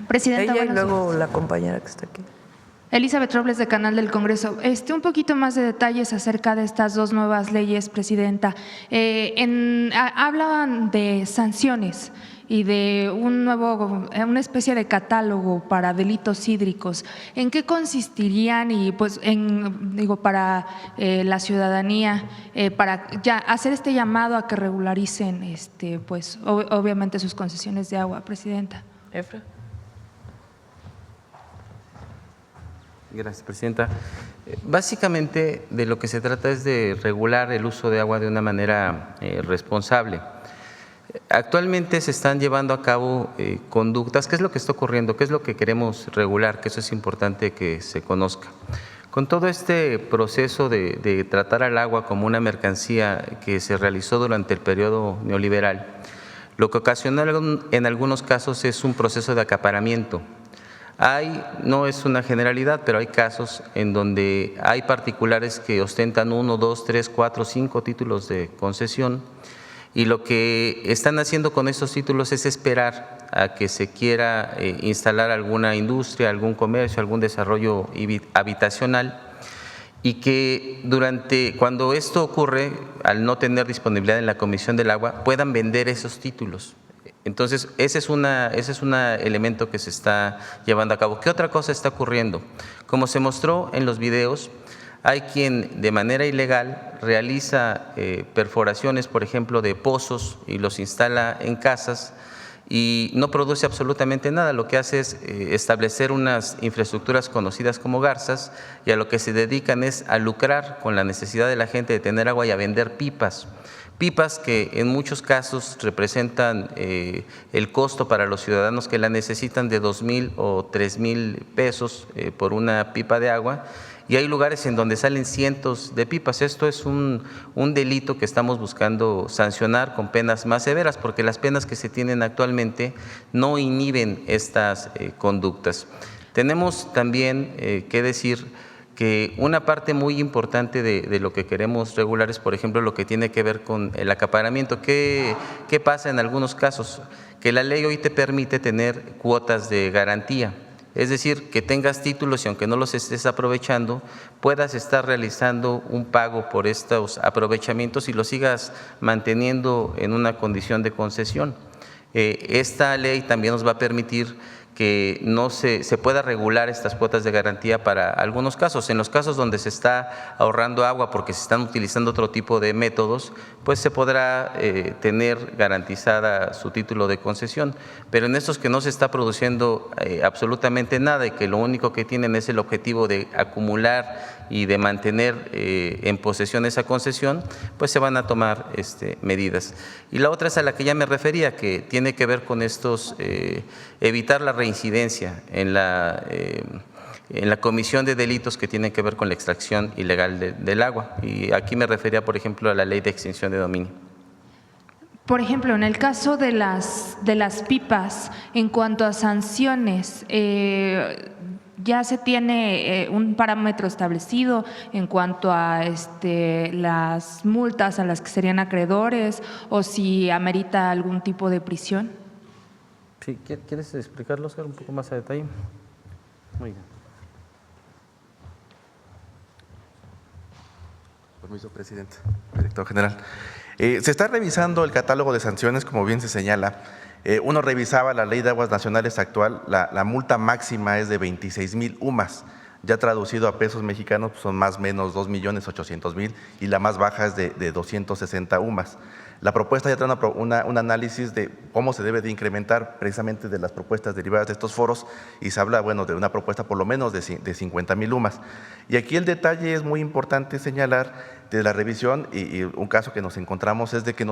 Presidenta, Ella y buenos luego días. la compañera que está aquí. Elizabeth Robles, de Canal del Congreso. Un poquito más de detalles acerca de estas dos nuevas leyes, Presidenta. Hablan de sanciones y de una especie de catálogo para delitos hídricos. ¿En qué consistirían? Y pues, para la ciudadanía, para ya hacer este llamado a que regularicen, pues, obviamente sus concesiones de agua, Presidenta. Efra. Gracias, Presidenta. Básicamente, de lo que se trata es de regular el uso de agua de una manera responsable. Actualmente se están llevando a cabo conductas. ¿Qué es lo que está ocurriendo? ¿Qué es lo que queremos regular? Que eso es importante que se conozca. Con todo este proceso de tratar al agua como una mercancía que se realizó durante el periodo neoliberal, lo que ocasionó en algunos casos es un proceso de acaparamiento. No es una generalidad, pero hay casos en donde hay particulares que ostentan 1, 2, 3, 4, 5 títulos de concesión y lo que están haciendo con estos títulos es esperar a que se quiera instalar alguna industria, algún comercio, algún desarrollo habitacional y que cuando esto ocurre, al no tener disponibilidad en la Comisión del Agua, puedan vender esos títulos. Entonces, ese es un elemento que se está llevando a cabo. ¿Qué otra cosa está ocurriendo? Como se mostró en los videos, hay quien de manera ilegal realiza perforaciones, por ejemplo, de pozos y los instala en casas y no produce absolutamente nada. Lo que hace es establecer unas infraestructuras conocidas como garzas y a lo que se dedican es a lucrar con la necesidad de la gente de tener agua y a vender pipas. Pipas que en muchos casos representan el costo para los ciudadanos que la necesitan de 2,000 o 3,000 pesos por una pipa de agua y hay lugares en donde salen cientos de pipas. Esto es un delito que estamos buscando sancionar con penas más severas porque las penas que se tienen actualmente no inhiben estas conductas. Tenemos también que decir que una parte muy importante de lo que queremos regular es, por ejemplo, lo que tiene que ver con el acaparamiento. ¿Qué pasa en algunos casos? Que la ley hoy te permite tener cuotas de garantía, es decir, que tengas títulos y aunque no los estés aprovechando, puedas estar realizando un pago por estos aprovechamientos y los sigas manteniendo en una condición de concesión. Esta ley también nos va a permitir que no se pueda regular estas cuotas de garantía para algunos casos. En los casos donde se está ahorrando agua porque se están utilizando otro tipo de métodos, pues se podrá tener garantizada su título de concesión. Pero en estos que no se está produciendo absolutamente nada y que lo único que tienen es el objetivo de acumular y de mantener en posesión esa concesión, pues se van a tomar medidas. Y la otra es a la que ya me refería, que tiene que ver con evitar la reincidencia en la comisión de delitos que tienen que ver con la extracción ilegal del agua. Y aquí me refería, por ejemplo, a la ley de extinción de dominio. Por ejemplo, en el caso de las pipas, en cuanto a sanciones, ya se tiene un parámetro establecido en cuanto a las multas a las que serían acreedores o si amerita algún tipo de prisión. Sí, ¿quieres explicarlo, Oscar, un poco más a detalle? Muy bien. Permiso, presidente, director general. Se está revisando el catálogo de sanciones, como bien se señala. Uno revisaba la Ley de Aguas Nacionales actual, la multa máxima es de 26,000 UMAS, ya traducido a pesos mexicanos pues son más o menos 2,800,000 y la más baja es de 260 UMAS. La propuesta ya trae un análisis de cómo se debe de incrementar precisamente de las propuestas derivadas de estos foros y se habla, bueno, de una propuesta por lo menos de 50,000 UMAS. Y aquí el detalle es muy importante señalar de la revisión y un caso que nos encontramos es de que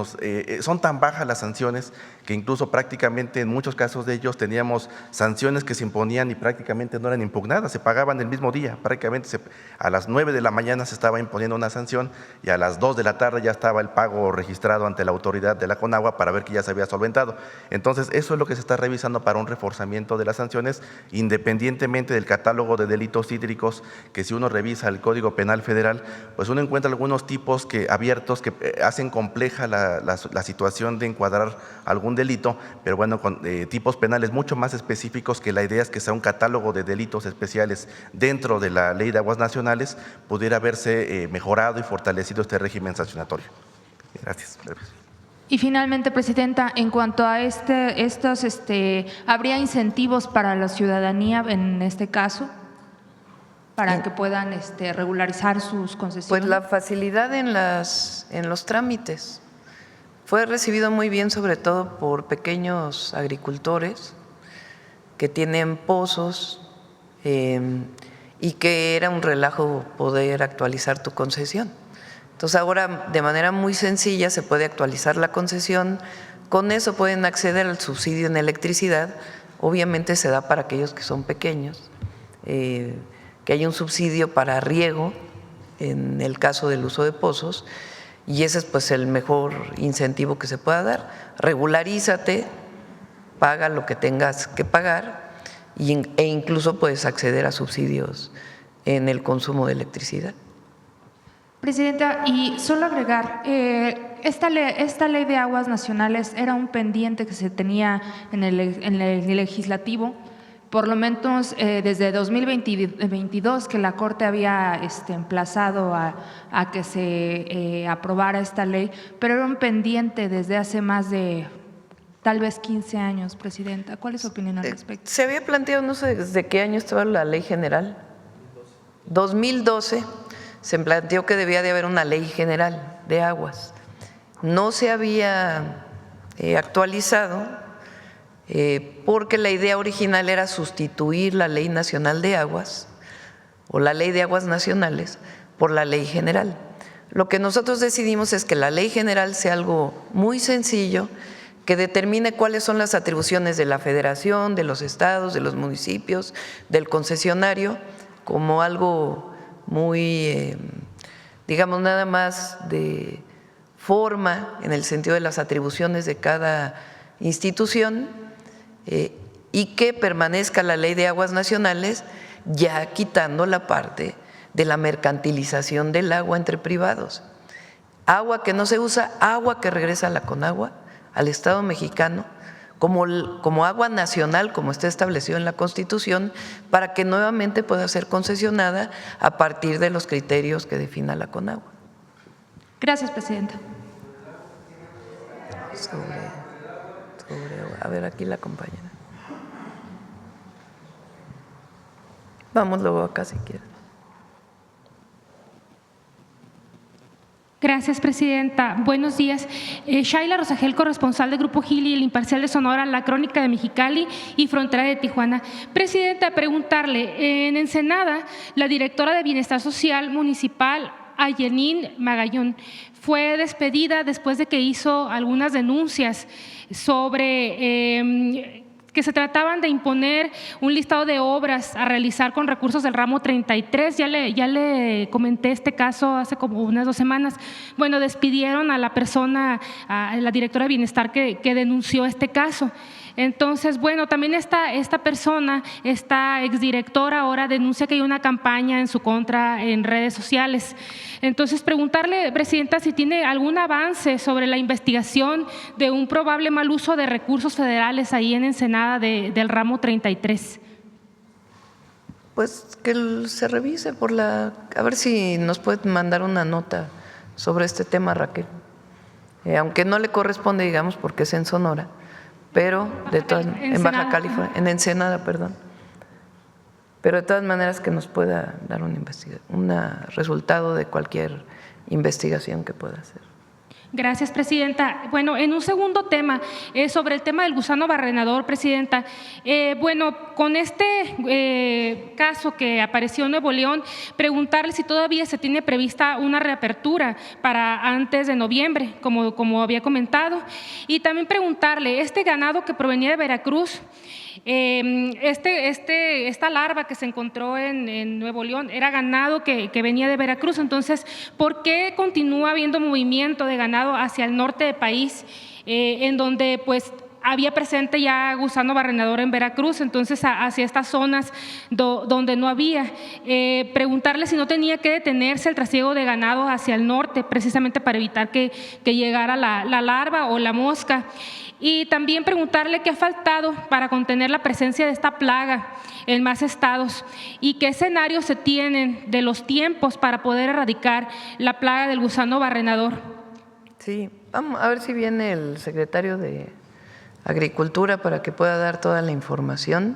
son tan bajas las sanciones que incluso prácticamente en muchos casos de ellos teníamos sanciones que se imponían y prácticamente no eran impugnadas, se pagaban el mismo día, prácticamente a las 9 de la mañana se estaba imponiendo una sanción y a las 2 de la tarde ya estaba el pago registrado ante la autoridad de la Conagua para ver que ya se había solventado. Entonces eso es lo que se está revisando para un reforzamiento de las sanciones independientemente del catálogo de delitos hídricos que si uno revisa el Código Penal Federal, pues uno encuentra algunos algunos tipos abiertos que hacen compleja la situación de encuadrar algún delito, pero bueno, con tipos penales mucho más específicos, que la idea es que sea un catálogo de delitos especiales dentro de la Ley de Aguas Nacionales, pudiera verse mejorado y fortalecido este régimen sancionatorio. Gracias. Y finalmente, Presidenta, en cuanto a ¿habría incentivos para la ciudadanía en este caso para que puedan regularizar sus concesiones? Pues la facilidad en los trámites. Fue recibido muy bien, sobre todo por pequeños agricultores que tienen pozos y que era un relajo poder actualizar tu concesión. Entonces ahora de manera muy sencilla se puede actualizar la concesión, con eso pueden acceder al subsidio en electricidad, obviamente se da para aquellos que son pequeños, que hay un subsidio para riego en el caso del uso de pozos, y ese es pues el mejor incentivo que se pueda dar. Regularízate, paga lo que tengas que pagar e incluso puedes acceder a subsidios en el consumo de electricidad. Presidenta, y solo agregar, esta ley de aguas nacionales era un pendiente que se tenía en el legislativo, por lo menos desde 2022, que la Corte había emplazado a que se aprobara esta ley, pero era un pendiente desde hace más de tal vez 15 años, Presidenta. ¿Cuál es su opinión al respecto? Se había planteado, no sé desde qué año estaba la ley general, 2012. Se planteó que debía de haber una ley general de aguas. No se había actualizado porque la idea original era sustituir la Ley Nacional de Aguas o la Ley de Aguas Nacionales por la Ley General. Lo que nosotros decidimos es que la Ley General sea algo muy sencillo, que determine cuáles son las atribuciones de la Federación, de los estados, de los municipios, del concesionario, como algo muy, digamos, nada más de forma en el sentido de las atribuciones de cada institución, y que permanezca la Ley de Aguas Nacionales, ya quitando la parte de la mercantilización del agua entre privados. Agua que no se usa, agua que regresa a la Conagua, al Estado mexicano, como agua nacional, como está establecido en la Constitución, para que nuevamente pueda ser concesionada a partir de los criterios que defina la Conagua. Gracias, Presidenta. A ver, aquí la compañera. Vamos luego acá si quieres. Gracias, Presidenta. Buenos días. Shaila Rosagel, corresponsal del Grupo Gili, El Imparcial de Sonora, La Crónica de Mexicali y Frontera de Tijuana. Presidenta, preguntarle, en Ensenada, la directora de Bienestar Social Municipal, Ayenín Magallón, fue despedida después de que hizo algunas denuncias sobre que se trataban de imponer un listado de obras a realizar con recursos del ramo 33. Ya le comenté este caso hace como unas 2 semanas. Bueno, despidieron a la persona, a la directora de Bienestar que denunció este caso. Entonces, bueno, también esta persona, esta exdirectora, ahora denuncia que hay una campaña en su contra en redes sociales. Entonces, preguntarle, Presidenta, si tiene algún avance sobre la investigación de un probable mal uso de recursos federales ahí en Ensenada del ramo 33. Pues que se revise a ver si nos puede mandar una nota sobre este tema, Raquel. Aunque no le corresponde, digamos, porque es en Sonora, pero en Baja California, en Ensenada, perdón. Pero de todas maneras que nos pueda dar un resultado de cualquier investigación que pueda hacer. Gracias, Presidenta. Bueno, en un segundo tema, sobre el tema del gusano barrenador, Presidenta, bueno, con este caso que apareció en Nuevo León, preguntarle si todavía se tiene prevista una reapertura para antes de noviembre, como había comentado, y también preguntarle, este ganado que provenía de Veracruz, esta larva que se encontró en Nuevo León era ganado que venía de Veracruz. Entonces, ¿por qué continúa habiendo movimiento de ganado hacia el norte del país, en donde pues había presente ya gusano barrenador en Veracruz, entonces hacia estas zonas donde no había. Preguntarle si no tenía que detenerse el trasiego de ganado hacia el norte, precisamente para evitar que llegara la larva o la mosca. Y también preguntarle qué ha faltado para contener la presencia de esta plaga en más estados y qué escenarios se tienen de los tiempos para poder erradicar la plaga del gusano barrenador. Sí, vamos a ver si viene el secretario de Agricultura para que pueda dar toda la información.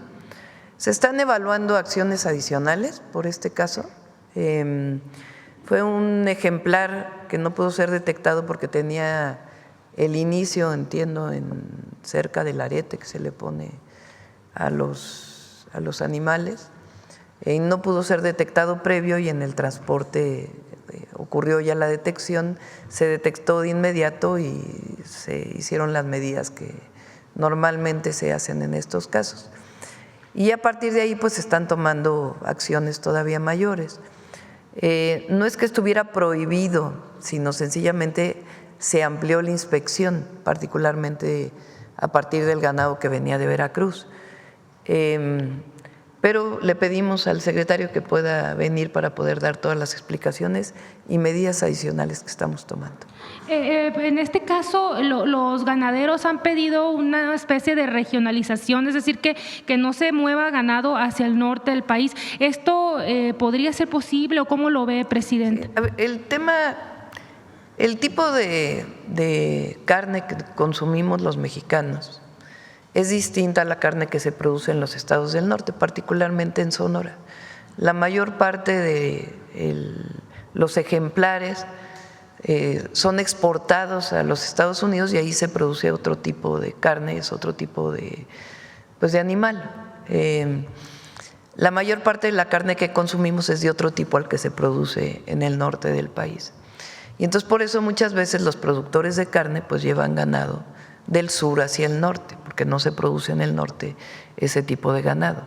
Se están evaluando acciones adicionales por este caso. Fue un ejemplar que no pudo ser detectado porque tenía el inicio, entiendo, cerca del arete que se le pone a los animales. No pudo ser detectado previo y en el transporte ocurrió ya la detección, se detectó de inmediato y se hicieron las medidas que normalmente se hacen en estos casos. Y a partir de ahí pues se están tomando acciones todavía mayores. No es que estuviera prohibido, sino sencillamente se amplió la inspección, particularmente a partir del ganado que venía de Veracruz. Pero le pedimos al secretario que pueda venir para poder dar todas las explicaciones y medidas adicionales que estamos tomando. En este caso, los ganaderos han pedido una especie de regionalización, es decir, que no se mueva ganado hacia el norte del país. ¿Esto podría ser posible o cómo lo ve, presidente? El tipo de carne que consumimos los mexicanos es distinta a la carne que se produce en los estados del norte, particularmente en Sonora. La mayor parte de los ejemplares son exportados a los Estados Unidos y ahí se produce otro tipo de carne, es otro tipo de animal. La mayor parte de la carne que consumimos es de otro tipo al que se produce en el norte del país. Y entonces por eso muchas veces los productores de carne pues llevan ganado del sur hacia el norte, porque no se produce en el norte ese tipo de ganado.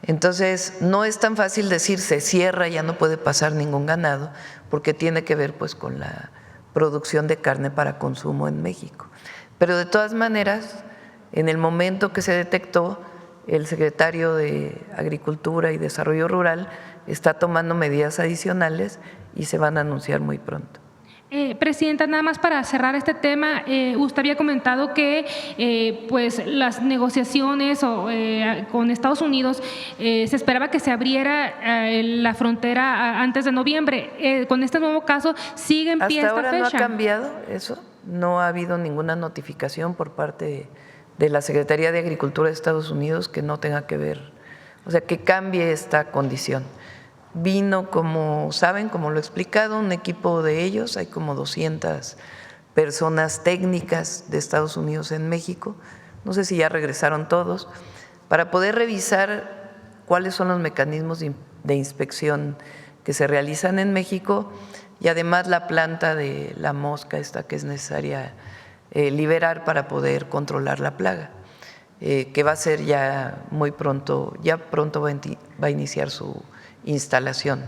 Entonces no es tan fácil decir se cierra, ya no puede pasar ningún ganado, porque tiene que ver pues con la producción de carne para consumo en México. Pero de todas maneras, en el momento que se detectó, el secretario de Agricultura y Desarrollo Rural está tomando medidas adicionales y se van a anunciar muy pronto. Presidenta, nada más para cerrar este tema, usted había comentado que pues las negociaciones con Estados Unidos se esperaba que se abriera la frontera antes de noviembre. Con este nuevo caso, ¿sigue en pie esta fecha? Hasta ahora no ha cambiado eso, no ha habido ninguna notificación por parte de la Secretaría de Agricultura de Estados Unidos que no tenga que ver, o sea, que cambie esta condición. Vino, como saben, como lo he explicado, un equipo de ellos, hay como 200 personas técnicas de Estados Unidos en México, no sé si ya regresaron todos, para poder revisar cuáles son los mecanismos de inspección que se realizan en México y además la planta de la mosca esta que es necesaria liberar para poder controlar la plaga, que va a ser ya muy pronto, ya pronto va a iniciar su instalación.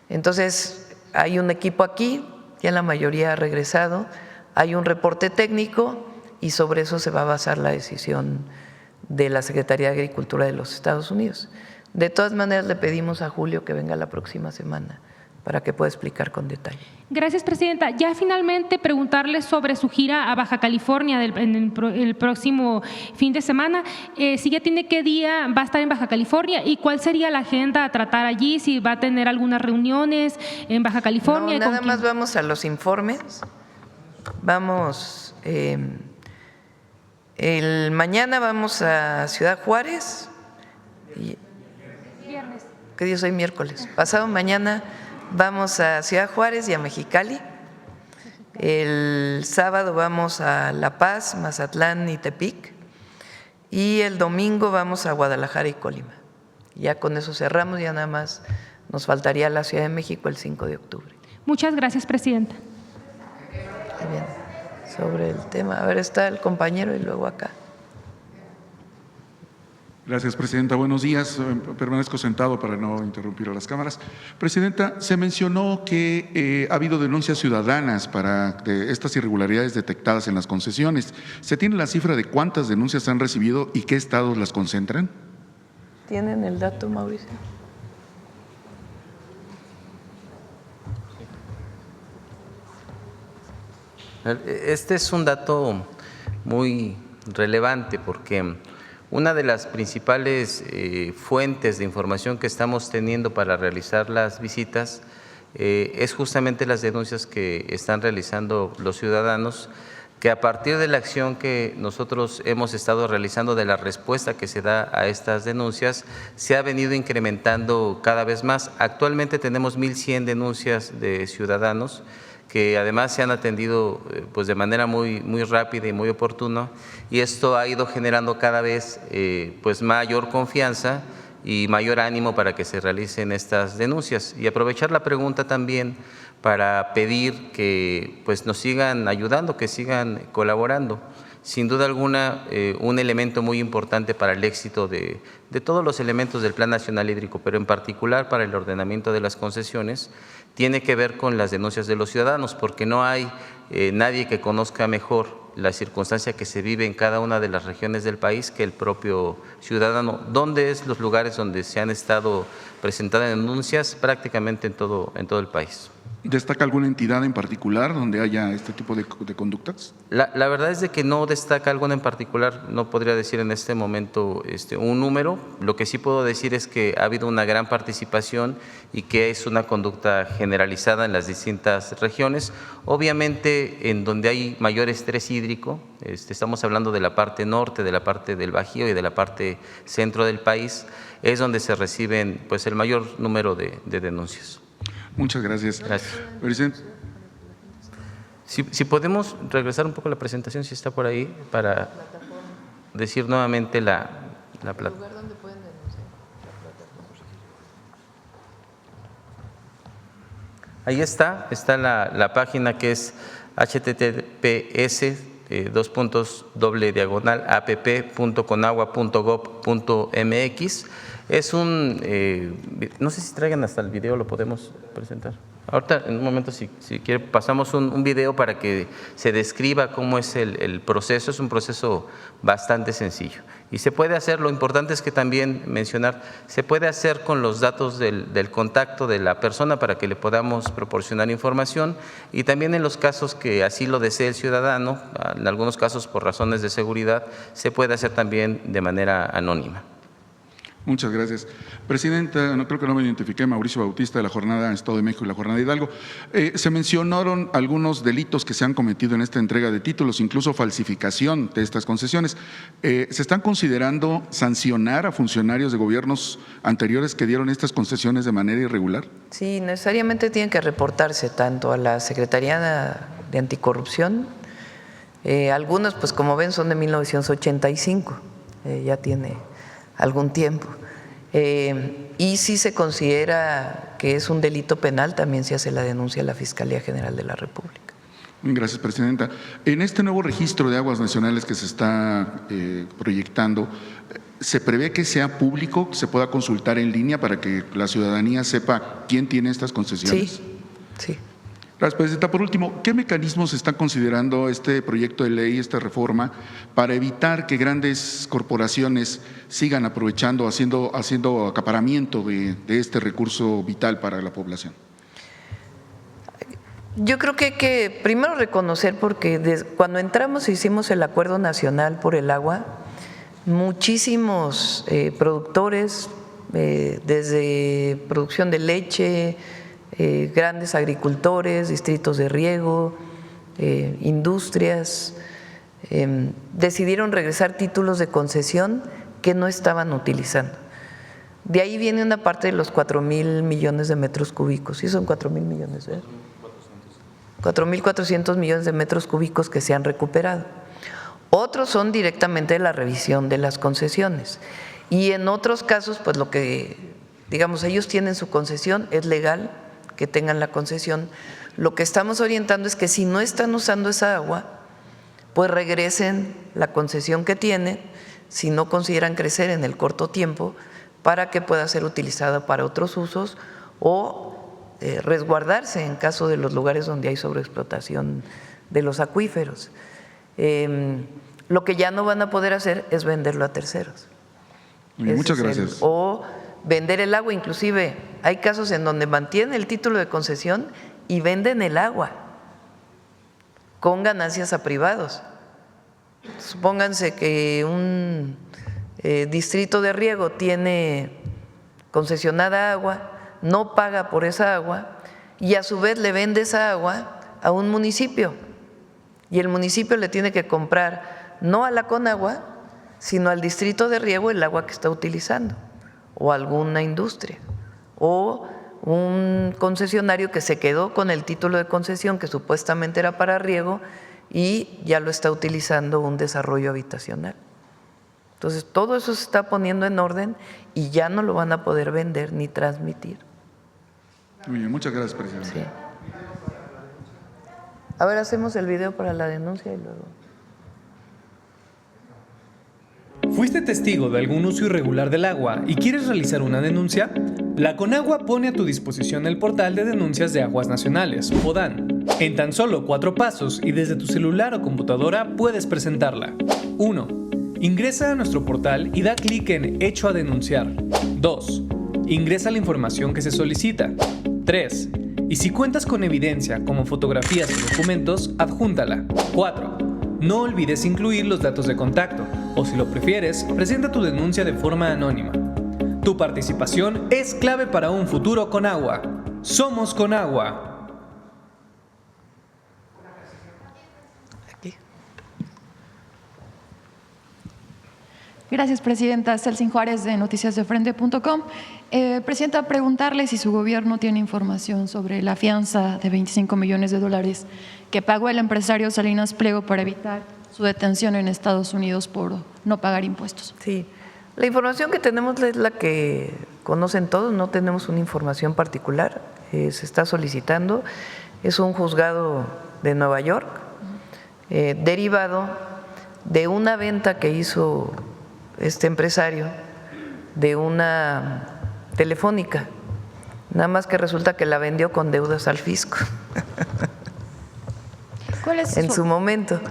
Entonces, hay un equipo aquí, ya la mayoría ha regresado, hay un reporte técnico y sobre eso se va a basar la decisión de la Secretaría de Agricultura de los Estados Unidos. De todas maneras, le pedimos a Julio que venga la próxima semana para que pueda explicar con detalle. Gracias, presidenta. Ya finalmente preguntarle sobre su gira a Baja California en el próximo fin de semana. Si ya tiene qué día va a estar en Baja California y cuál sería la agenda a tratar allí, si va a tener algunas reuniones en Baja California. No, nada más vamos a los informes. Vamos, mañana vamos a Ciudad Juárez. Viernes. ¿Qué día es hoy? Miércoles. Pasado mañana vamos a Ciudad Juárez y a Mexicali. El sábado vamos a La Paz, Mazatlán y Tepic. Y el domingo vamos a Guadalajara y Colima. Ya con eso cerramos, ya nada más nos faltaría la Ciudad de México el 5 de octubre. Muchas gracias, presidenta. Muy bien. Sobre el tema, a ver, está el compañero y luego acá. Gracias, Presidenta. Buenos días. Permanezco sentado para no interrumpir a las cámaras. Presidenta, se mencionó que ha habido denuncias ciudadanas de estas irregularidades detectadas en las concesiones. ¿Se tiene la cifra de cuántas denuncias han recibido y qué estados las concentran? ¿Tienen el dato, Mauricio? Este es un dato muy relevante porque una de las principales fuentes de información que estamos teniendo para realizar las visitas es justamente las denuncias que están realizando los ciudadanos, que a partir de la acción que nosotros hemos estado realizando, de la respuesta que se da a estas denuncias, se ha venido incrementando cada vez más. Actualmente tenemos 1,100 denuncias de ciudadanos que además se han atendido pues de manera muy rápida y muy oportuna, y esto ha ido generando cada vez pues mayor confianza y mayor ánimo para que se realicen estas denuncias. Y aprovechar la pregunta también para pedir que pues nos sigan ayudando, que sigan colaborando. Sin duda alguna, un elemento muy importante para el éxito de todos los elementos del Plan Nacional Hídrico, pero en particular para el ordenamiento de las concesiones, tiene que ver con las denuncias de los ciudadanos, porque no hay nadie que conozca mejor la circunstancia que se vive en cada una de las regiones del país que el propio ciudadano. ¿Dónde es los lugares donde se han estado presentando denuncias? Prácticamente en todo el país. ¿Destaca alguna entidad en particular donde haya este tipo de conductas? La verdad es de que no destaca alguna en particular, no podría decir en este momento un número. Lo que sí puedo decir es que ha habido una gran participación y que es una conducta generalizada en las distintas regiones. Obviamente, en donde hay mayor estrés hídrico, estamos hablando de la parte norte, de la parte del Bajío y de la parte centro del país, es donde se reciben pues el mayor número de denuncias. Muchas gracias. Gracias. Presidente. Si podemos regresar un poco a la presentación, si está por ahí, para decir nuevamente la plataforma. Ahí está la página, que es https://app.conagua.gov.mx. Es no sé si traigan hasta el video, lo podemos presentar. Ahorita, en un momento, si quiere, pasamos un video para que se describa cómo es el proceso. Es un proceso bastante sencillo. Y se puede hacer, lo importante es que también mencionar, se puede hacer con los datos del contacto de la persona para que le podamos proporcionar información, y también en los casos que así lo desee el ciudadano, en algunos casos por razones de seguridad, se puede hacer también de manera anónima. Muchas gracias. Presidenta, creo que no me identifiqué, Mauricio Bautista, de la Jornada Estado de México y la Jornada Hidalgo. Se mencionaron algunos delitos que se han cometido en esta entrega de títulos, incluso falsificación de estas concesiones. ¿Se están considerando sancionar a funcionarios de gobiernos anteriores que dieron estas concesiones de manera irregular? Sí, necesariamente tienen que reportarse tanto a la Secretaría de Anticorrupción, algunos, pues como ven, son de 1985, ya tiene algún tiempo. Y si se considera que es un delito penal, también se hace la denuncia a la Fiscalía General de la República. Gracias, Presidenta. En este nuevo registro de aguas nacionales que se está proyectando, ¿se prevé que sea público, que se pueda consultar en línea para que la ciudadanía sepa quién tiene estas concesiones? Sí. Gracias, Presidenta. Por último, ¿qué mecanismos está considerando este proyecto de ley, esta reforma, para evitar que grandes corporaciones sigan aprovechando, haciendo acaparamiento de este recurso vital para la población? Yo creo que hay que primero reconocer, porque cuando entramos e hicimos el Acuerdo Nacional por el Agua, muchísimos productores, desde producción de leche, grandes agricultores, distritos de riego, industrias, decidieron regresar títulos de concesión que no estaban utilizando. De ahí viene una parte de los 4,000 millones de metros cúbicos. Sí, son 4,000 millones, ¿eh? 4,400 millones de metros cúbicos que se han recuperado. Otros son directamente de la revisión de las concesiones. Y en otros casos, pues lo que, digamos, ellos tienen su concesión, es legal que tengan la concesión. Lo que estamos orientando es que si no están usando esa agua, pues regresen la concesión que tienen, si no consideran crecer en el corto tiempo, para que pueda ser utilizada para otros usos o resguardarse en caso de los lugares donde hay sobreexplotación de los acuíferos. Lo que ya no van a poder hacer es venderlo a terceros. Muchas gracias. O vender el agua, inclusive hay casos en donde mantienen el título de concesión y venden el agua con ganancias a privados. Supónganse que un distrito de riego tiene concesionada agua, no paga por esa agua y a su vez le vende esa agua a un municipio y el municipio le tiene que comprar no a la Conagua, sino al distrito de riego el agua que está utilizando, o alguna industria, o un concesionario que se quedó con el título de concesión que supuestamente era para riego y ya lo está utilizando un desarrollo habitacional. Entonces, todo eso se está poniendo en orden y ya no lo van a poder vender ni transmitir. Muy bien, muchas gracias, presidente. Sí. A ver, hacemos el video para la denuncia y luego… ¿Fuiste testigo de algún uso irregular del agua y quieres realizar una denuncia? La Conagua pone a tu disposición el portal de denuncias de aguas nacionales, PODAN. En tan solo 4 pasos y desde tu celular o computadora puedes presentarla. 1. Ingresa a nuestro portal y da clic en Hecho a denunciar. 2. Ingresa la información que se solicita. 3. Y si cuentas con evidencia como fotografías o documentos, adjúntala. 4. No olvides incluir los datos de contacto, o si lo prefieres, presenta tu denuncia de forma anónima. Tu participación es clave para un futuro Conagua. Somos Conagua. Aquí. Gracias, Presidenta. Celsin Juárez, de noticiasdefrente.com. Presidenta, preguntarle si su gobierno tiene información sobre la fianza de $25 millones que pagó el empresario Salinas Pliego para evitar su detención en Estados Unidos por no pagar impuestos. Sí, la información que tenemos es la que conocen todos, no tenemos una información particular, se está solicitando, es un juzgado de Nueva York, derivado de una venta que hizo este empresario de una telefónica, nada más que resulta que la vendió con deudas al fisco ¿Cuál es en su momento.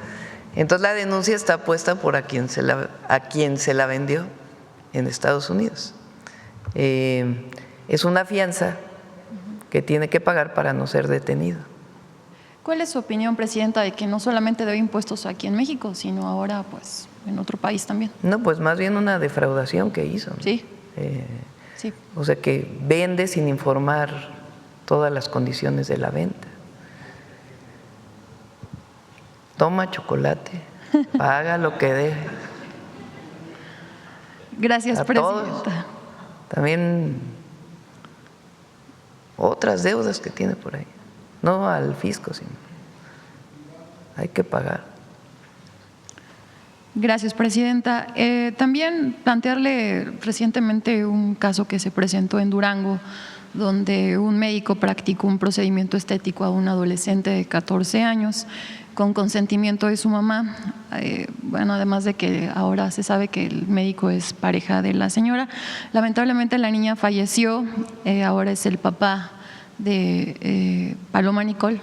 Entonces la denuncia está puesta por a quien se la vendió en Estados Unidos. Es una fianza que tiene que pagar para no ser detenido. ¿Cuál es su opinión, Presidenta, de que no solamente debe impuestos aquí en México, sino ahora pues en otro país también? No, pues más bien una defraudación que hizo, ¿no? Sí. Sí. O sea, que vende sin informar todas las condiciones de la venta. Toma chocolate, paga lo que debe. Gracias, A Presidenta. todos. También otras deudas que tiene por ahí. No al fisco, sino hay que pagar. Gracias, Presidenta. También plantearle recientemente un caso que se presentó en Durango, donde un médico practicó un procedimiento estético a un adolescente de 14 años con consentimiento de su mamá. Bueno, además de que ahora se sabe que el médico es pareja de la señora. Lamentablemente la niña falleció, ahora es el papá de Paloma Nicole,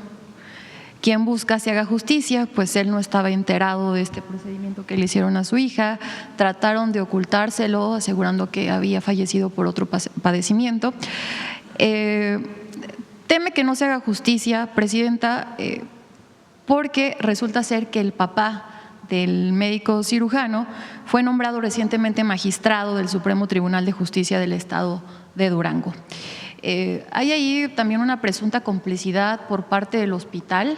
quien busca se haga justicia, pues él no estaba enterado de este procedimiento que le hicieron a su hija, trataron de ocultárselo asegurando que había fallecido por otro padecimiento. Teme que no se haga justicia, Presidenta, porque resulta ser que el papá del médico cirujano fue nombrado recientemente magistrado del Supremo Tribunal de Justicia del Estado de Durango. Hay ahí también una presunta complicidad por parte del hospital.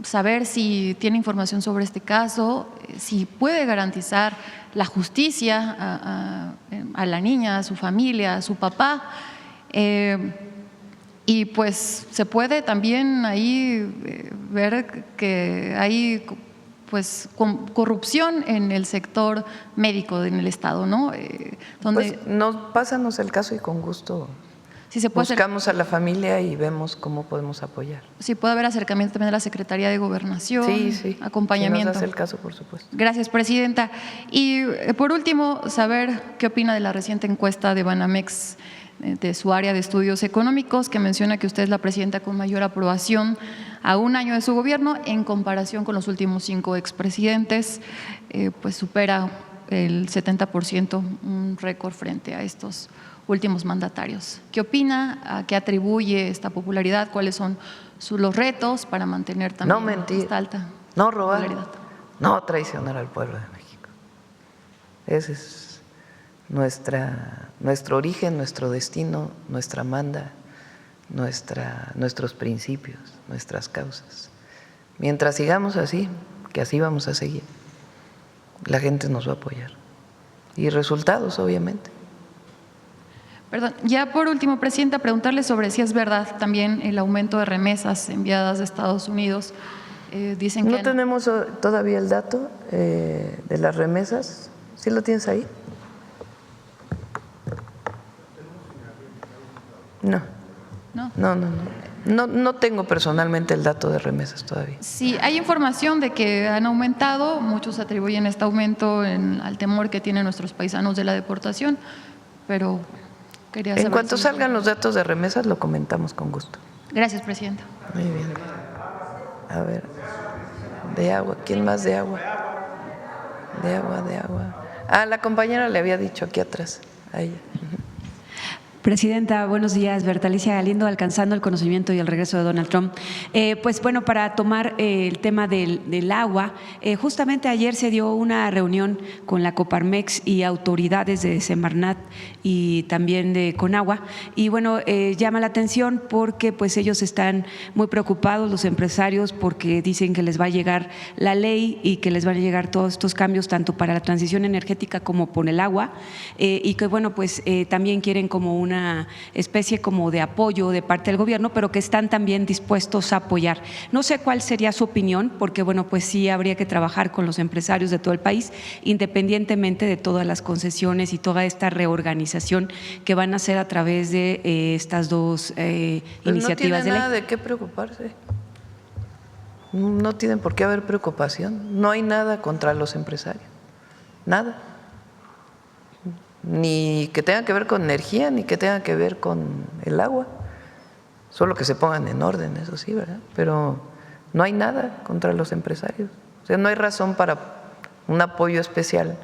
Saber si tiene información sobre este caso, si puede garantizar la justicia a la niña, a su familia, a su papá. Y pues se puede también ahí ver que hay pues corrupción en el sector médico en el Estado, ¿no? Pues pásanos el caso y con gusto Si se puede Buscamos a la familia y vemos cómo podemos apoyar. si puede haber acercamiento también de la Secretaría de Gobernación, Sí. acompañamiento. Si nos hace el caso, por supuesto. Gracias, Presidenta. Y por último, saber qué opina de la reciente encuesta de Banamex de su área de estudios económicos, que menciona que usted es la presidenta con mayor aprobación a un año de su gobierno en comparación con los últimos 5 expresidentes, pues supera el 70%, un récord frente a estos últimos mandatarios. ¿Qué opina? ¿A qué atribuye esta popularidad? ¿Cuáles son los retos para mantener también No mentir, esta alta no robar, popularidad? no traicionar al pueblo de México. Ese es nuestro origen, nuestro destino, nuestra manda, nuestros principios, nuestras causas. Mientras sigamos así, que así vamos a seguir, la gente nos va a apoyar. Y resultados, obviamente. Perdón, ya por último, Presidenta, preguntarle sobre si es verdad también el aumento de remesas enviadas de Estados Unidos. Dicen que No tenemos todavía el dato de las remesas. ¿Sí lo tienes ahí? No tengo personalmente el dato de remesas todavía. Sí, hay información de que han aumentado, muchos atribuyen este aumento al temor que tienen nuestros paisanos de la deportación, pero quería saber. En cuanto si- salgan los datos de remesas, lo comentamos con gusto. Gracias, Presidenta. Muy bien. A ver, de agua. ¿Quién más de agua? De agua. Ah, la compañera le había dicho aquí atrás, a ella. Presidenta, buenos días. Bertalicia Galindo, alcanzando el conocimiento y el regreso de Donald Trump. Pues bueno, para tomar el tema del agua, justamente ayer se dio una reunión con la Coparmex y autoridades de Semarnat y también de Conagua. Y bueno, llama la atención porque pues ellos están muy preocupados, los empresarios, porque dicen que les va a llegar la ley y que les van a llegar todos estos cambios tanto para la transición energética como por el agua, y que bueno, pues también quieren como una especie como de apoyo de parte del gobierno, pero que están también dispuestos a apoyar. No sé cuál sería su opinión, porque bueno, pues sí habría que trabajar con los empresarios de todo el país, independientemente de todas las concesiones y toda esta reorganización que van a hacer a través de estas dos iniciativas de ley. No tiene nada de qué preocuparse. No tienen por qué haber preocupación. No hay nada contra los empresarios. Nada. Ni que tenga que ver con energía, ni que tenga que ver con el agua. Solo que se pongan en orden, eso sí, ¿verdad? Pero no hay nada contra los empresarios. O sea, no hay razón para un apoyo especial,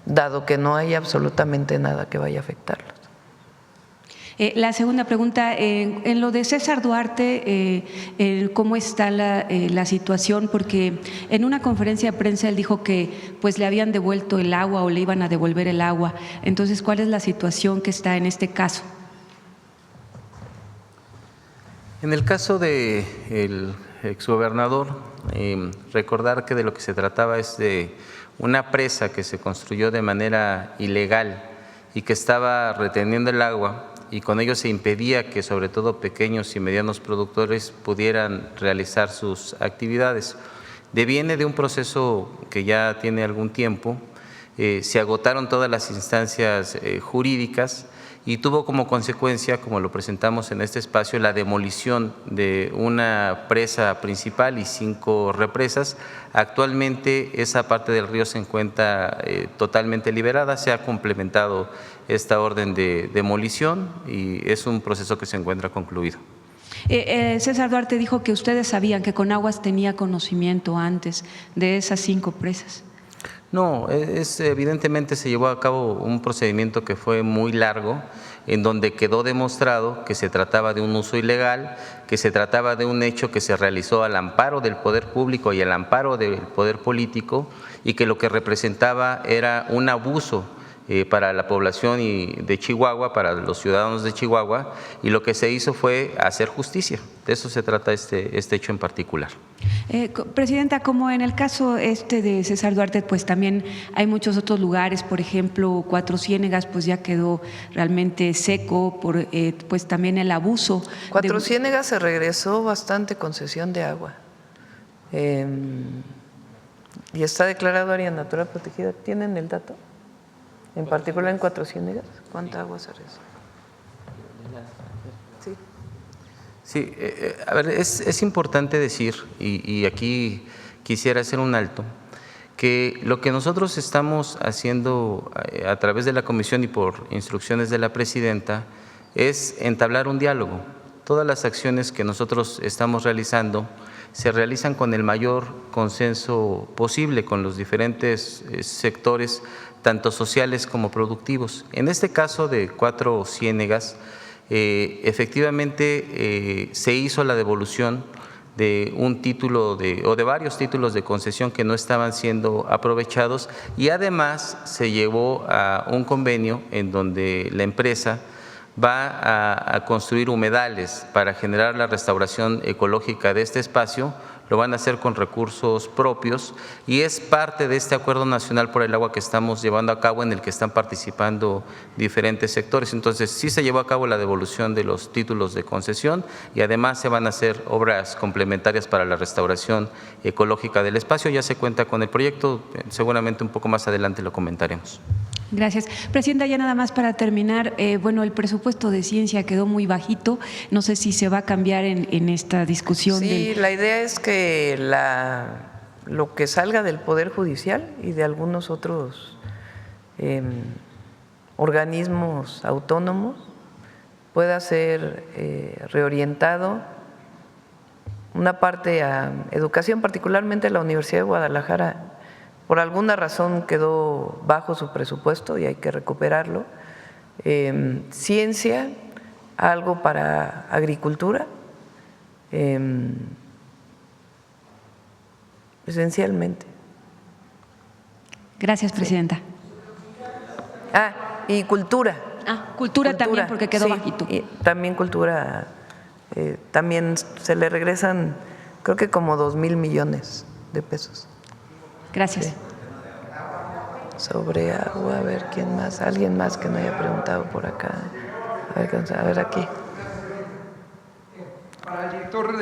dado que no hay absolutamente nada que vaya a afectarlos. La segunda pregunta, en lo de César Duarte, ¿cómo está la situación? Porque en una conferencia de prensa él dijo que pues le habían devuelto el agua o le iban a devolver el agua. Entonces, ¿cuál es la situación que está en este caso? En el caso del exgobernador, recordar que de lo que se trataba es de una presa que se construyó de manera ilegal y que estaba reteniendo el agua, y con ello se impedía que sobre todo pequeños y medianos productores pudieran realizar sus actividades. Deviene de un proceso que ya tiene algún tiempo, se agotaron todas las instancias jurídicas y tuvo como consecuencia, como lo presentamos en este espacio, la demolición de una presa principal y 5 represas. Actualmente esa parte del río se encuentra totalmente liberada, se ha complementado esta orden de demolición y es un proceso que se encuentra concluido. César Duarte dijo que ustedes sabían que Conaguas tenía conocimiento antes de esas 5 presas. No, evidentemente se llevó a cabo un procedimiento que fue muy largo, en donde quedó demostrado que se trataba de un uso ilegal, que se trataba de un hecho que se realizó al amparo del poder público y al amparo del poder político, y que lo que representaba era un abuso para la población de Chihuahua, para los ciudadanos de Chihuahua, y lo que se hizo fue hacer justicia. De eso se trata este hecho en particular. Presidenta, como en el caso de César Duarte, pues también hay muchos otros lugares, por ejemplo, Cuatro Ciénegas, pues ya quedó realmente seco por pues también el abuso. Cuatro Ciénegas se regresó bastante concesión de agua y está declarado área natural protegida. ¿Tienen el dato? En particular en Cuatro Ciénegas, ¿cuánta agua se regresó? Sí, a ver, es importante decir, y aquí quisiera hacer un alto, que lo que nosotros estamos haciendo a través de la comisión y por instrucciones de la presidenta es entablar un diálogo. Todas las acciones que nosotros estamos realizando se realizan con el mayor consenso posible con los diferentes sectores, tanto sociales como productivos. En este caso de Cuatro Ciénegas, efectivamente se hizo la devolución de un título o de varios títulos de concesión que no estaban siendo aprovechados, y además se llevó a un convenio en donde la empresa va a construir humedales para generar la restauración ecológica de este espacio. Lo van a hacer con recursos propios y es parte de este Acuerdo Nacional por el Agua que estamos llevando a cabo, en el que están participando diferentes sectores. Entonces, sí se llevó a cabo la devolución de los títulos de concesión y además se van a hacer obras complementarias para la restauración ecológica del espacio. Ya se cuenta con el proyecto, seguramente un poco más adelante lo comentaremos. Gracias. Presidenta, ya nada más para terminar, bueno, el presupuesto de ciencia quedó muy bajito, no sé si se va a cambiar en esta discusión. Sí, la idea es que lo que salga del Poder Judicial y de algunos otros organismos autónomos pueda ser reorientado, una parte a educación, particularmente la Universidad de Guadalajara. Por alguna razón quedó bajo su presupuesto y hay que recuperarlo. Ciencia, algo para agricultura, esencialmente. Gracias, presidenta. Y cultura. Cultura también, porque quedó bajito. Y también cultura, también se le regresan, creo que como 2,000 millones de pesos. Gracias. Sí. Sobre agua, a ver quién más, alguien más que no haya preguntado por acá. A ver aquí. Para el director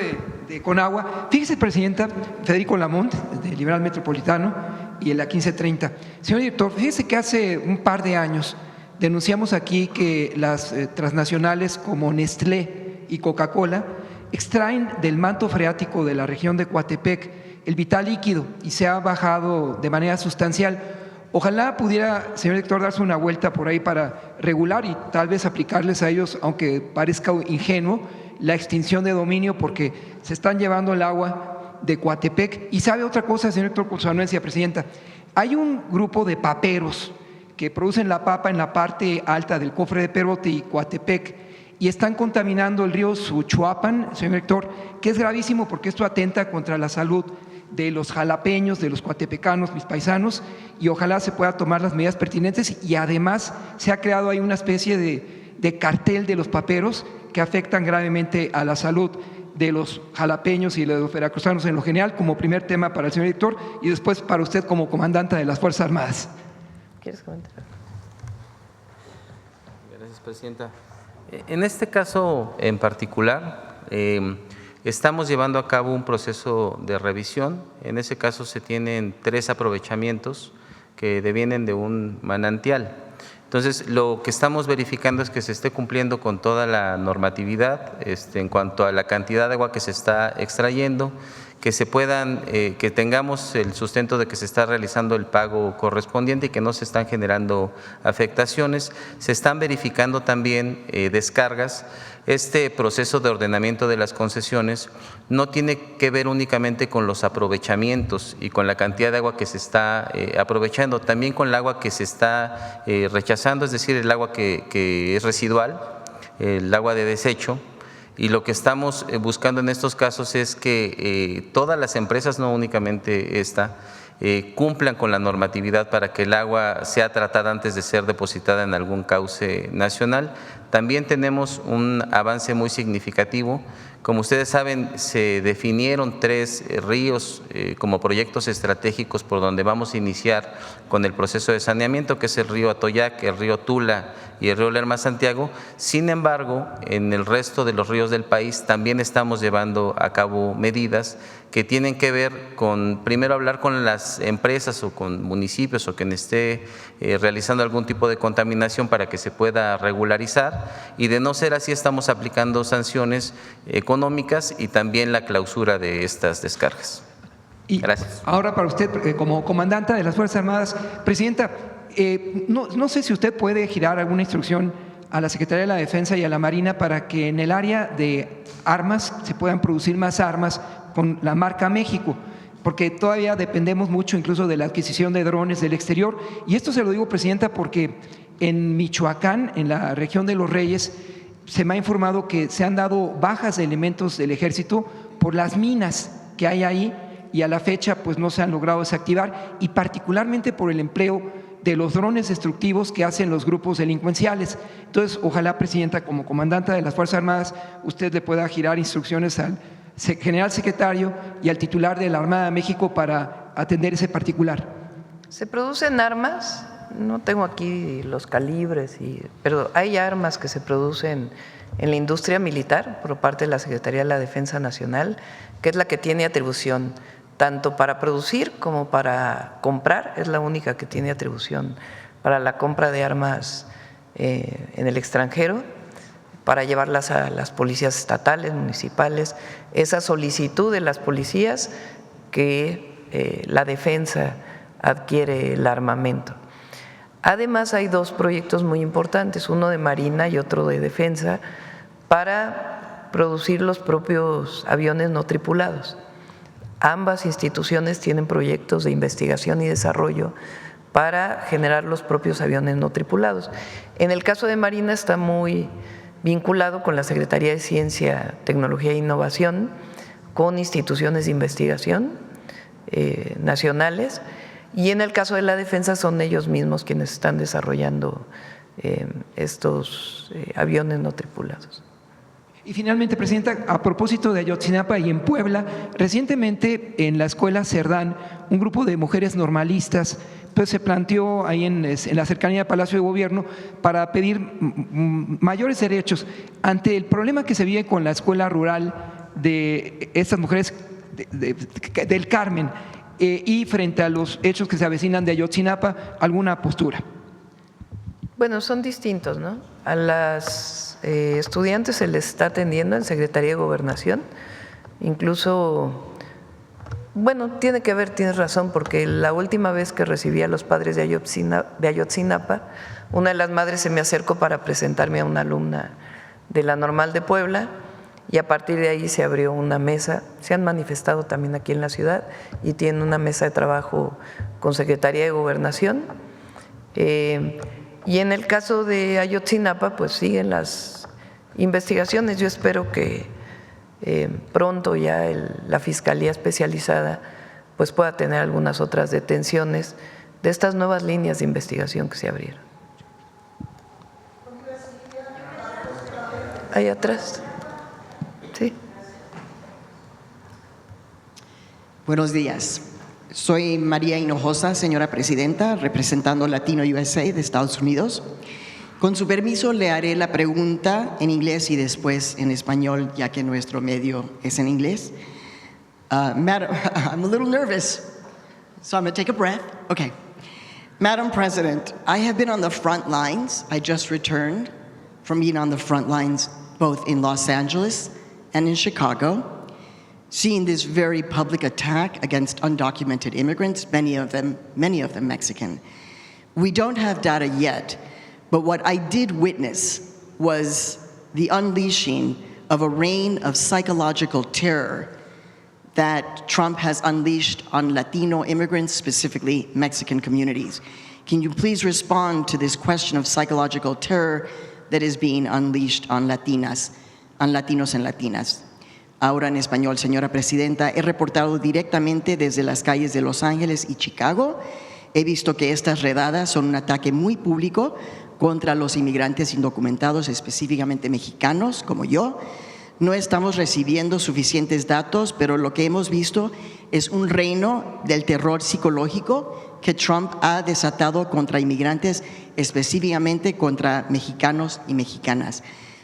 de Conagua, fíjese, presidenta, Federico Lamont, de Liberal Metropolitano, y en la 1530. Señor director, fíjese que hace un par de años denunciamos aquí que las transnacionales como Nestlé y Coca-Cola extraen del manto freático de la región de Coatepec el vital líquido y se ha bajado de manera sustancial. Ojalá pudiera, señor director, darse una vuelta por ahí para regular y tal vez aplicarles a ellos, aunque parezca ingenuo, la extinción de dominio, porque se están llevando el agua de Coatepec. Y sabe otra cosa, señor director, con su anuencia, presidenta, hay un grupo de paperos que producen la papa en la parte alta del cofre de Perote y Coatepec, y están contaminando el río Suchuapan, señor director, que es gravísimo porque esto atenta contra la salud de los jalapeños, de los coatepecanos, mis paisanos, y ojalá se pueda tomar las medidas pertinentes. Y además se ha creado ahí una especie de cartel de los paperos que afectan gravemente a la salud de los jalapeños y de los veracruzanos en lo general, como primer tema para el señor director, y después para usted como comandante de las Fuerzas Armadas. ¿Quieres comentar? Gracias, presidenta. En este caso en particular, estamos llevando a cabo un proceso de revisión. En ese caso se tienen 3 aprovechamientos que devienen de un manantial. Entonces, lo que estamos verificando es que se esté cumpliendo con toda la normatividad en cuanto a la cantidad de agua que se está extrayendo, que se puedan, que tengamos el sustento de que se está realizando el pago correspondiente y que no se están generando afectaciones. Se están verificando también descargas. Este proceso de ordenamiento de las concesiones no tiene que ver únicamente con los aprovechamientos y con la cantidad de agua que se está aprovechando, también con el agua que se está rechazando, es decir, el agua que es residual, el agua de desecho. Y lo que estamos buscando en estos casos es que todas las empresas, no únicamente esta, cumplan con la normatividad para que el agua sea tratada antes de ser depositada en algún cauce nacional. También tenemos un avance muy significativo Como ustedes saben, se definieron 3 ríos como proyectos estratégicos por donde vamos a iniciar con el proceso de saneamiento, que es el río Atoyac, el río Tula y el río Lerma Santiago. Sin embargo, en el resto de los ríos del país también estamos llevando a cabo medidas que tienen que ver con, primero, hablar con las empresas o con municipios o quien esté realizando algún tipo de contaminación para que se pueda regularizar, y de no ser así estamos aplicando sanciones económicas y también la clausura de estas descargas. Gracias. Ahora para usted, como comandante de las Fuerzas Armadas, Presidenta, no sé si usted puede girar alguna instrucción a la Secretaría de la Defensa y a la Marina para que en el área de armas se puedan producir más armas con la marca México, porque todavía dependemos mucho incluso de la adquisición de drones del exterior. Y esto se lo digo, Presidenta, porque en Michoacán, en la región de Los Reyes, se me ha informado que se han dado bajas de elementos del ejército por las minas que hay ahí, y a la fecha pues no se han logrado desactivar, y particularmente por el empleo de los drones destructivos que hacen los grupos delincuenciales. Entonces, ojalá, Presidenta, como comandante de las Fuerzas Armadas, usted le pueda girar instrucciones al general secretario y al titular de la Armada de México para atender ese particular. Se producen armas, no tengo aquí los calibres, pero hay armas que se producen en la industria militar por parte de la Secretaría de la Defensa Nacional, que es la que tiene atribución tanto para producir como para comprar. Es la única que tiene atribución para la compra de armas en el extranjero, para llevarlas a las policías estatales, municipales, esa solicitud de las policías que la defensa adquiere el armamento. Además, hay 2 proyectos muy importantes, uno de Marina y otro de Defensa, para producir los propios aviones no tripulados. Ambas instituciones tienen proyectos de investigación y desarrollo para generar los propios aviones no tripulados. En el caso de Marina está muy vinculado con la Secretaría de Ciencia, Tecnología e Innovación, con instituciones de investigación nacionales, y en el caso de la Defensa son ellos mismos quienes están desarrollando estos aviones no tripulados. Y finalmente, Presidenta, a propósito de Ayotzinapa y en Puebla, recientemente en la escuela Cerdán, un grupo de mujeres normalistas pues se planteó ahí en la cercanía del Palacio de Gobierno para pedir mayores derechos ante el problema que se vive con la escuela rural de estas mujeres del Carmen y frente a los hechos que se avecinan de Ayotzinapa, ¿alguna postura? Bueno, son distintos, ¿no? A las estudiantes se les está atendiendo en Secretaría de Gobernación, incluso, bueno, tiene que ver, tienes razón, porque la última vez que recibí a los padres de Ayotzinapa, una de las madres se me acercó para presentarme a una alumna de la Normal de Puebla, y a partir de ahí se abrió una mesa. Se han manifestado también aquí en la ciudad y tienen una mesa de trabajo con Secretaría de Gobernación. Y en el caso de Ayotzinapa, pues siguen las investigaciones. Yo espero que pronto ya la Fiscalía Especializada pues pueda tener algunas otras detenciones de estas nuevas líneas de investigación que se abrieron. Ahí atrás. Sí. Buenos días. Soy María Hinojosa, señora presidenta, representando Latino USA de Estados Unidos. Con su permiso, le haré la pregunta en inglés y después en español, ya que nuestro medio es en inglés. Madam, I'm a little nervous, so I'm going to take a breath. Okay. Madam President, I have been on the front lines. I just returned from being on the front lines both in Los Angeles and in Chicago, seeing this very public attack against undocumented immigrants, many of them Mexican. We don't have data yet, but what I did witness was the unleashing of a reign of psychological terror that Trump has unleashed on Latino immigrants, specifically Mexican communities. Can you please respond to this question of psychological terror that is being unleashed on Latinos and Latinas? Ahora en español, señora presidenta, he reportado directamente desde las calles de Los Ángeles y Chicago. He visto que estas redadas son un ataque muy público contra los inmigrantes indocumentados, específicamente mexicanos como yo. no estamos recibiendo suficientes datos, pero lo que hemos visto es un reino del terror psicológico que Trump ha desatado contra inmigrantes, específicamente contra mexicanos y mexicanas.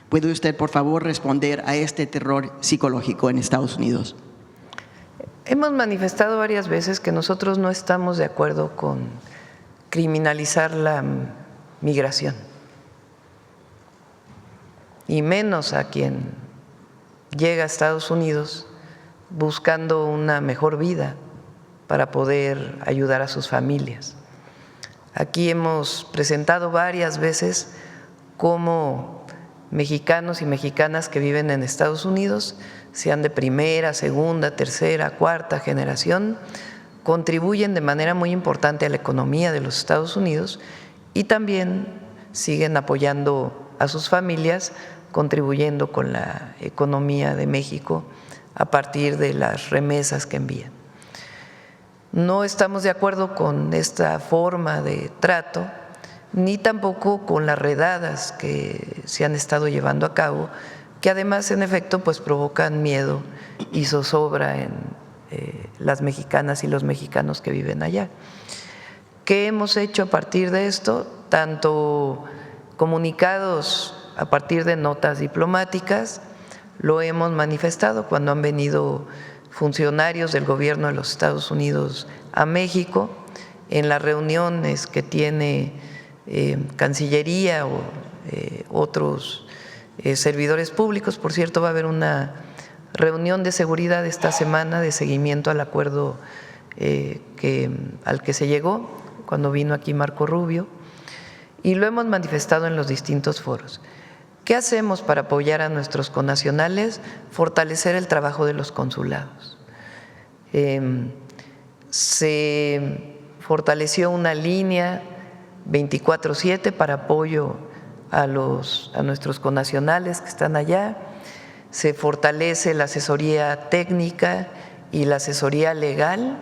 ¿Puede usted, por favor, responder a este terror psicológico en Estados Unidos? Hemos manifestado varias veces que nosotros no estamos de acuerdo con criminalizar la migración, y menos a quien llega a Estados Unidos buscando una mejor vida para poder ayudar a sus familias. Aquí hemos presentado varias veces cómo mexicanos y mexicanas que viven en Estados Unidos, sean de primera, segunda, tercera, cuarta generación, contribuyen de manera muy importante a la economía de los Estados Unidos y también siguen apoyando a sus familias, contribuyendo con la economía de México a partir de las remesas que envían. No estamos de acuerdo con esta forma de trato, ni tampoco con las redadas que se han estado llevando a cabo, que además en efecto pues provocan miedo y zozobra en las mexicanas y los mexicanos que viven allá. ¿Qué hemos hecho a partir de esto? Tanto comunicados a partir de notas diplomáticas, lo hemos manifestado cuando han venido funcionarios del gobierno de los Estados Unidos a México, en las reuniones que tiene Cancillería o otros servidores públicos. Por cierto, va a haber una reunión de seguridad esta semana de seguimiento al acuerdo al que se llegó cuando vino aquí Marco Rubio, y lo hemos manifestado en los distintos foros. ¿Qué hacemos para apoyar a nuestros connacionales? Fortalecer el trabajo de los consulados. Se fortaleció una línea 24/7 para apoyo a nuestros connacionales que están allá. Se fortalece la asesoría técnica y la asesoría legal.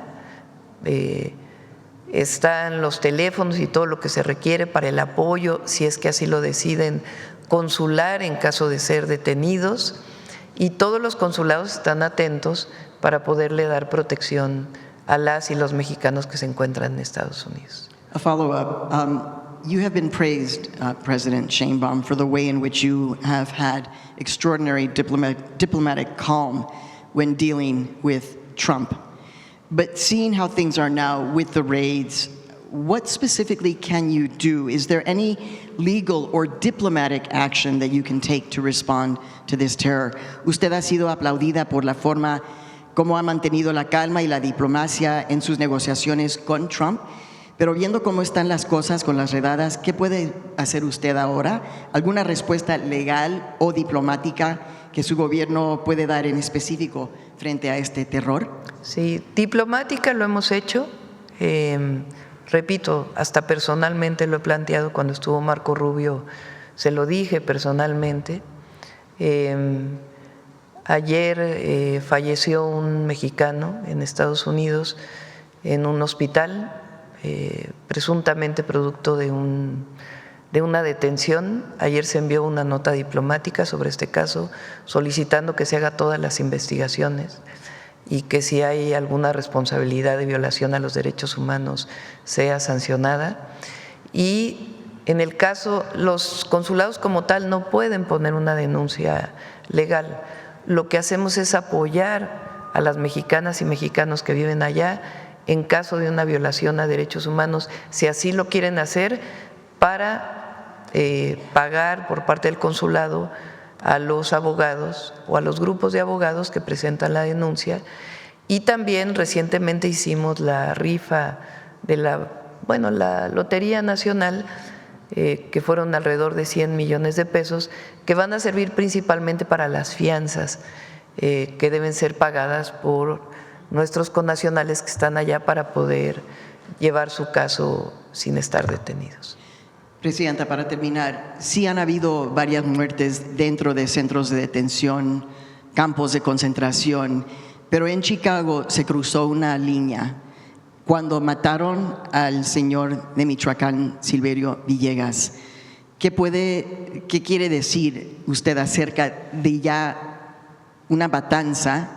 Están los teléfonos y todo lo que se requiere para el apoyo, si es que así lo deciden, consular en caso de ser detenidos, y todos los consulados están atentos para poderle dar protección a las y los mexicanos que se encuentran en Estados Unidos. A follow-up. You have been praised, President Sheinbaum, for the way in which you have had extraordinary diplomatic calm when dealing with Trump. But seeing how things are now with the raids, what specifically can you do? Is there any legal or diplomatic action that you can take to respond to this terror? Usted ha sido aplaudida por la forma como ha mantenido la calma y la diplomacia en sus negociaciones con Trump. Pero viendo cómo están las cosas con las redadas, ¿qué puede hacer usted ahora? ¿Alguna respuesta legal o diplomática que su gobierno puede dar en específico frente a este terror? Sí, diplomática lo hemos hecho. Repito, hasta personalmente lo he planteado cuando estuvo Marco Rubio, se lo dije personalmente. Ayer falleció un mexicano en Estados Unidos en un hospital, presuntamente producto de una detención. Ayer se envió una nota diplomática sobre este caso solicitando que se haga todas las investigaciones y que si hay alguna responsabilidad de violación a los derechos humanos sea sancionada. Y en el caso, los consulados como tal no pueden poner una denuncia legal. Lo que hacemos es apoyar a las mexicanas y mexicanos que viven allá en caso de una violación a derechos humanos, si así lo quieren hacer, para pagar por parte del consulado a los abogados o a los grupos de abogados que presentan la denuncia. Y también recientemente hicimos la rifa de la Lotería Nacional, que fueron alrededor de 100 millones de pesos, que van a servir principalmente para las fianzas que deben ser pagadas por nuestros connacionales que están allá para poder llevar su caso sin estar detenidos. Presidenta, para terminar, sí han habido varias muertes dentro de centros de detención, campos de concentración, pero en Chicago se cruzó una línea cuando mataron al señor de Michoacán, Silverio Villegas. ¿Qué quiere decir usted acerca de ya una matanza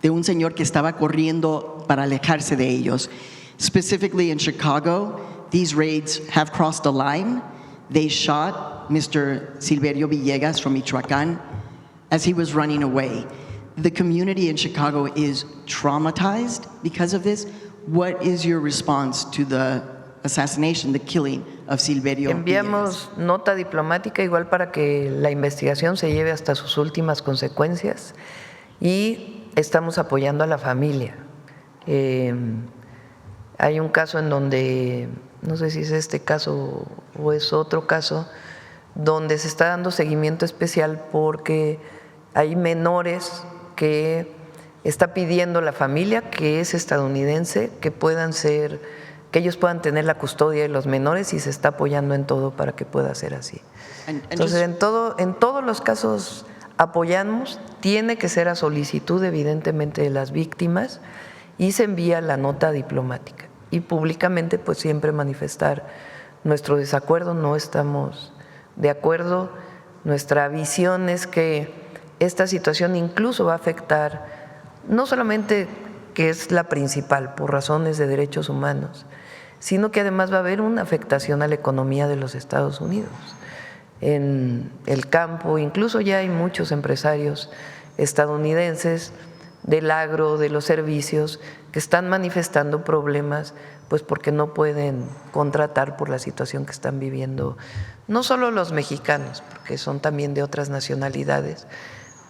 de un señor que estaba corriendo para alejarse de ellos. Specifically in Chicago, these raids have crossed the line. They shot Mr. Silverio Villegas from Michoacán as he was running away. The community in Chicago is traumatized because of this. What is your response to the assassination, the killing of Silverio Villegas? Enviamos nota diplomática igual para que la investigación se lleve hasta sus últimas consecuencias y estamos apoyando a la familia. Hay un caso en donde, no sé si es este caso o es otro caso, donde se está dando seguimiento especial porque hay menores que está pidiendo la familia, que es estadounidense, que ellos puedan tener la custodia de los menores, y se está apoyando en todo para que pueda ser así. Entonces, en todos los casos apoyamos, tiene que ser a solicitud evidentemente de las víctimas, y se envía la nota diplomática. Y públicamente pues siempre manifestar nuestro desacuerdo, no estamos de acuerdo. Nuestra visión es que esta situación incluso va a afectar, no solamente que es la principal por razones de derechos humanos, sino que además va a haber una afectación a la economía de los Estados Unidos. En el campo, incluso ya hay muchos empresarios estadounidenses del agro, de los servicios, que están manifestando problemas, pues porque no pueden contratar por la situación que están viviendo, no solo los mexicanos, porque son también de otras nacionalidades,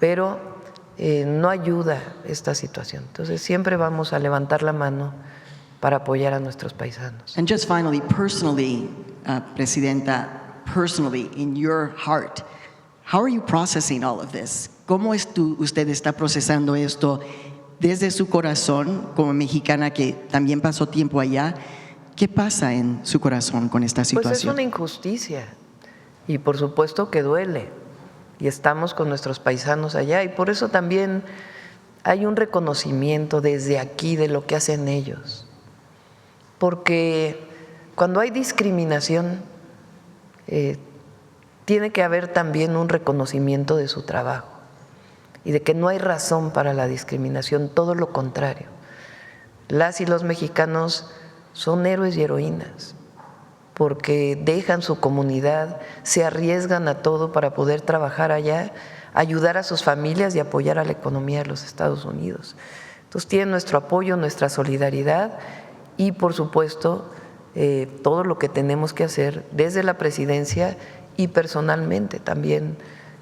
pero no ayuda esta situación. Entonces siempre vamos a levantar la mano para apoyar a nuestros paisanos. And just finally, personally, Presidenta, personally, in your heart, how are you processing all of this? ¿Cómo usted está procesando esto desde su corazón como mexicana que también pasó tiempo allá? ¿Qué pasa en su corazón con esta situación? Pues es una injusticia y por supuesto que duele, y estamos con nuestros paisanos allá, y por eso también hay un reconocimiento desde aquí de lo que hacen ellos, porque cuando hay discriminación tiene que haber también un reconocimiento de su trabajo y de que no hay razón para la discriminación, todo lo contrario. Las y los mexicanos son héroes y heroínas porque dejan su comunidad, se arriesgan a todo para poder trabajar allá, ayudar a sus familias y apoyar a la economía de los Estados Unidos. Entonces tienen nuestro apoyo, nuestra solidaridad y por supuesto todo lo que tenemos que hacer desde la presidencia y personalmente también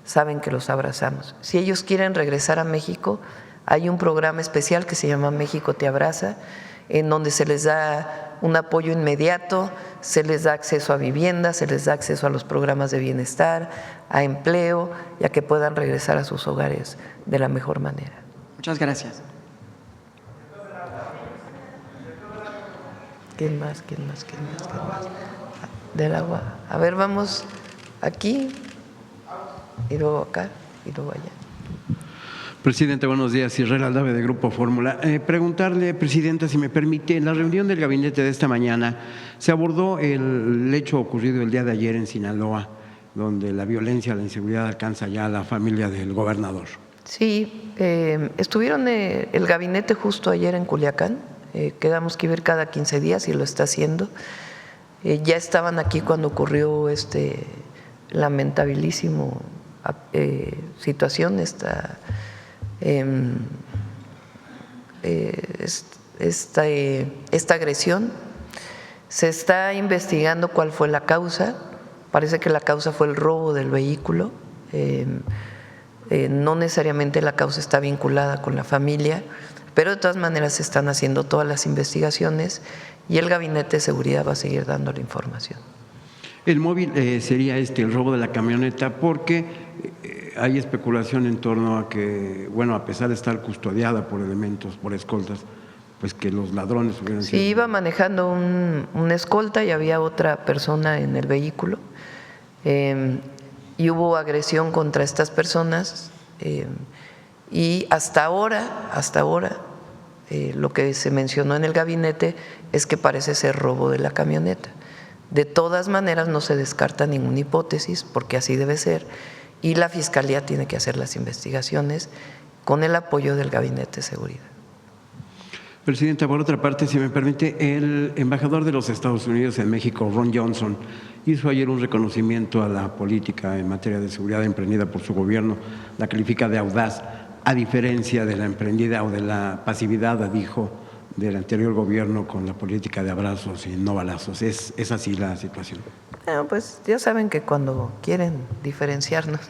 saben que los abrazamos. Si ellos quieren regresar a México, hay un programa especial que se llama México Te Abraza, en donde se les da un apoyo inmediato, se les da acceso a vivienda, se les da acceso a los programas de bienestar, a empleo, y a que puedan regresar a sus hogares de la mejor manera. Muchas gracias. ¿Quién más? Del agua. A ver, vamos aquí, y luego acá, y luego allá. Presidente, buenos días. Israel Aldave, de Grupo Fórmula. Preguntarle, Presidenta, si me permite, en la reunión del gabinete de esta mañana se abordó el hecho ocurrido el día de ayer en Sinaloa, donde la violencia, la inseguridad alcanza ya a la familia del gobernador. Sí, estuvieron el gabinete justo ayer en Culiacán, quedamos que ir cada 15 días y lo está haciendo. Ya estaban aquí cuando ocurrió este lamentabilísimo situación, esta agresión. Se está investigando cuál fue la causa. Parece que la causa fue el robo del vehículo. No necesariamente la causa está vinculada con la familia, pero de todas maneras se están haciendo todas las investigaciones y el Gabinete de Seguridad va a seguir dando la información. El móvil sería el robo de la camioneta, porque hay especulación en torno a que, bueno, a pesar de estar custodiada por elementos, por escoltas, pues que los ladrones hubieran sido… Sí, iba manejando un escolta y había otra persona en el vehículo y hubo agresión contra estas personas y hasta ahora lo que se mencionó en el gabinete es que parece ser robo de la camioneta. De todas maneras no se descarta ninguna hipótesis porque así debe ser y la Fiscalía tiene que hacer las investigaciones con el apoyo del Gabinete de Seguridad. Presidenta, por otra parte, si me permite, el embajador de los Estados Unidos en México, Ron Johnson, hizo ayer un reconocimiento a la política en materia de seguridad emprendida por su gobierno, la califica de audaz, a diferencia de la emprendida o de la pasividad, dijo, del anterior gobierno con la política de abrazos y no balazos. ¿Es así la situación? Pues ya saben que cuando quieren diferenciarnos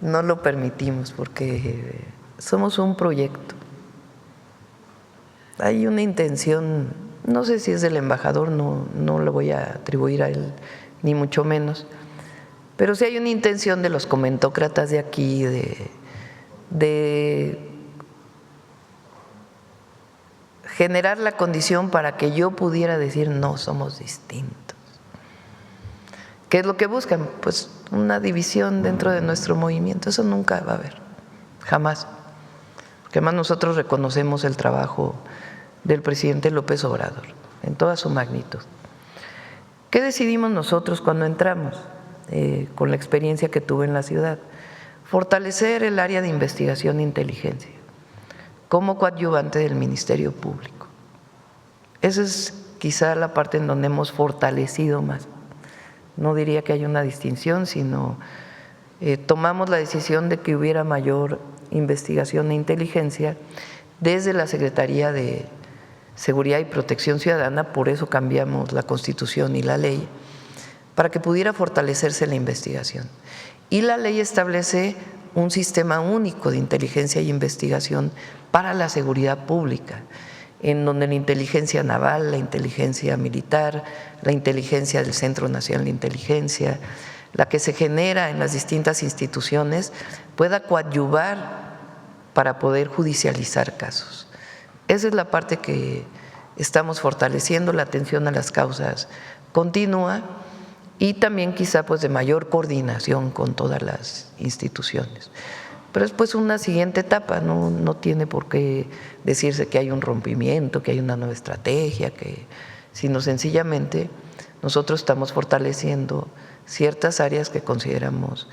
no lo permitimos porque somos un proyecto. Hay una intención, no sé si es del embajador, no lo voy a atribuir a él, ni mucho menos, pero sí hay una intención de los comentócratas de aquí de generar la condición para que yo pudiera decir no, somos distintos. ¿Qué es lo que buscan? Pues una división dentro de nuestro movimiento. Eso nunca va a haber, jamás. Porque además nosotros reconocemos el trabajo del presidente López Obrador en toda su magnitud. ¿Qué decidimos nosotros cuando entramos? Con la experiencia que tuve en la ciudad, fortalecer el área de investigación e inteligencia como coadyuvante del Ministerio Público. Esa es quizá la parte en donde hemos fortalecido más. No diría que hay una distinción, sino tomamos la decisión de que hubiera mayor investigación e inteligencia desde la Secretaría de Seguridad y Protección Ciudadana, por eso cambiamos la Constitución y la ley, para que pudiera fortalecerse la investigación. Y la ley establece un sistema único de inteligencia y investigación para la seguridad pública, en donde la inteligencia naval, la inteligencia militar, la inteligencia del Centro Nacional de Inteligencia, la que se genera en las distintas instituciones, pueda coadyuvar para poder judicializar casos. Esa es la parte que estamos fortaleciendo, la atención a las causas continua y también quizá pues de mayor coordinación con todas las instituciones. Pero es pues una siguiente etapa, no tiene por qué decirse que hay un rompimiento, que hay una nueva estrategia, sino sencillamente nosotros estamos fortaleciendo ciertas áreas que consideramos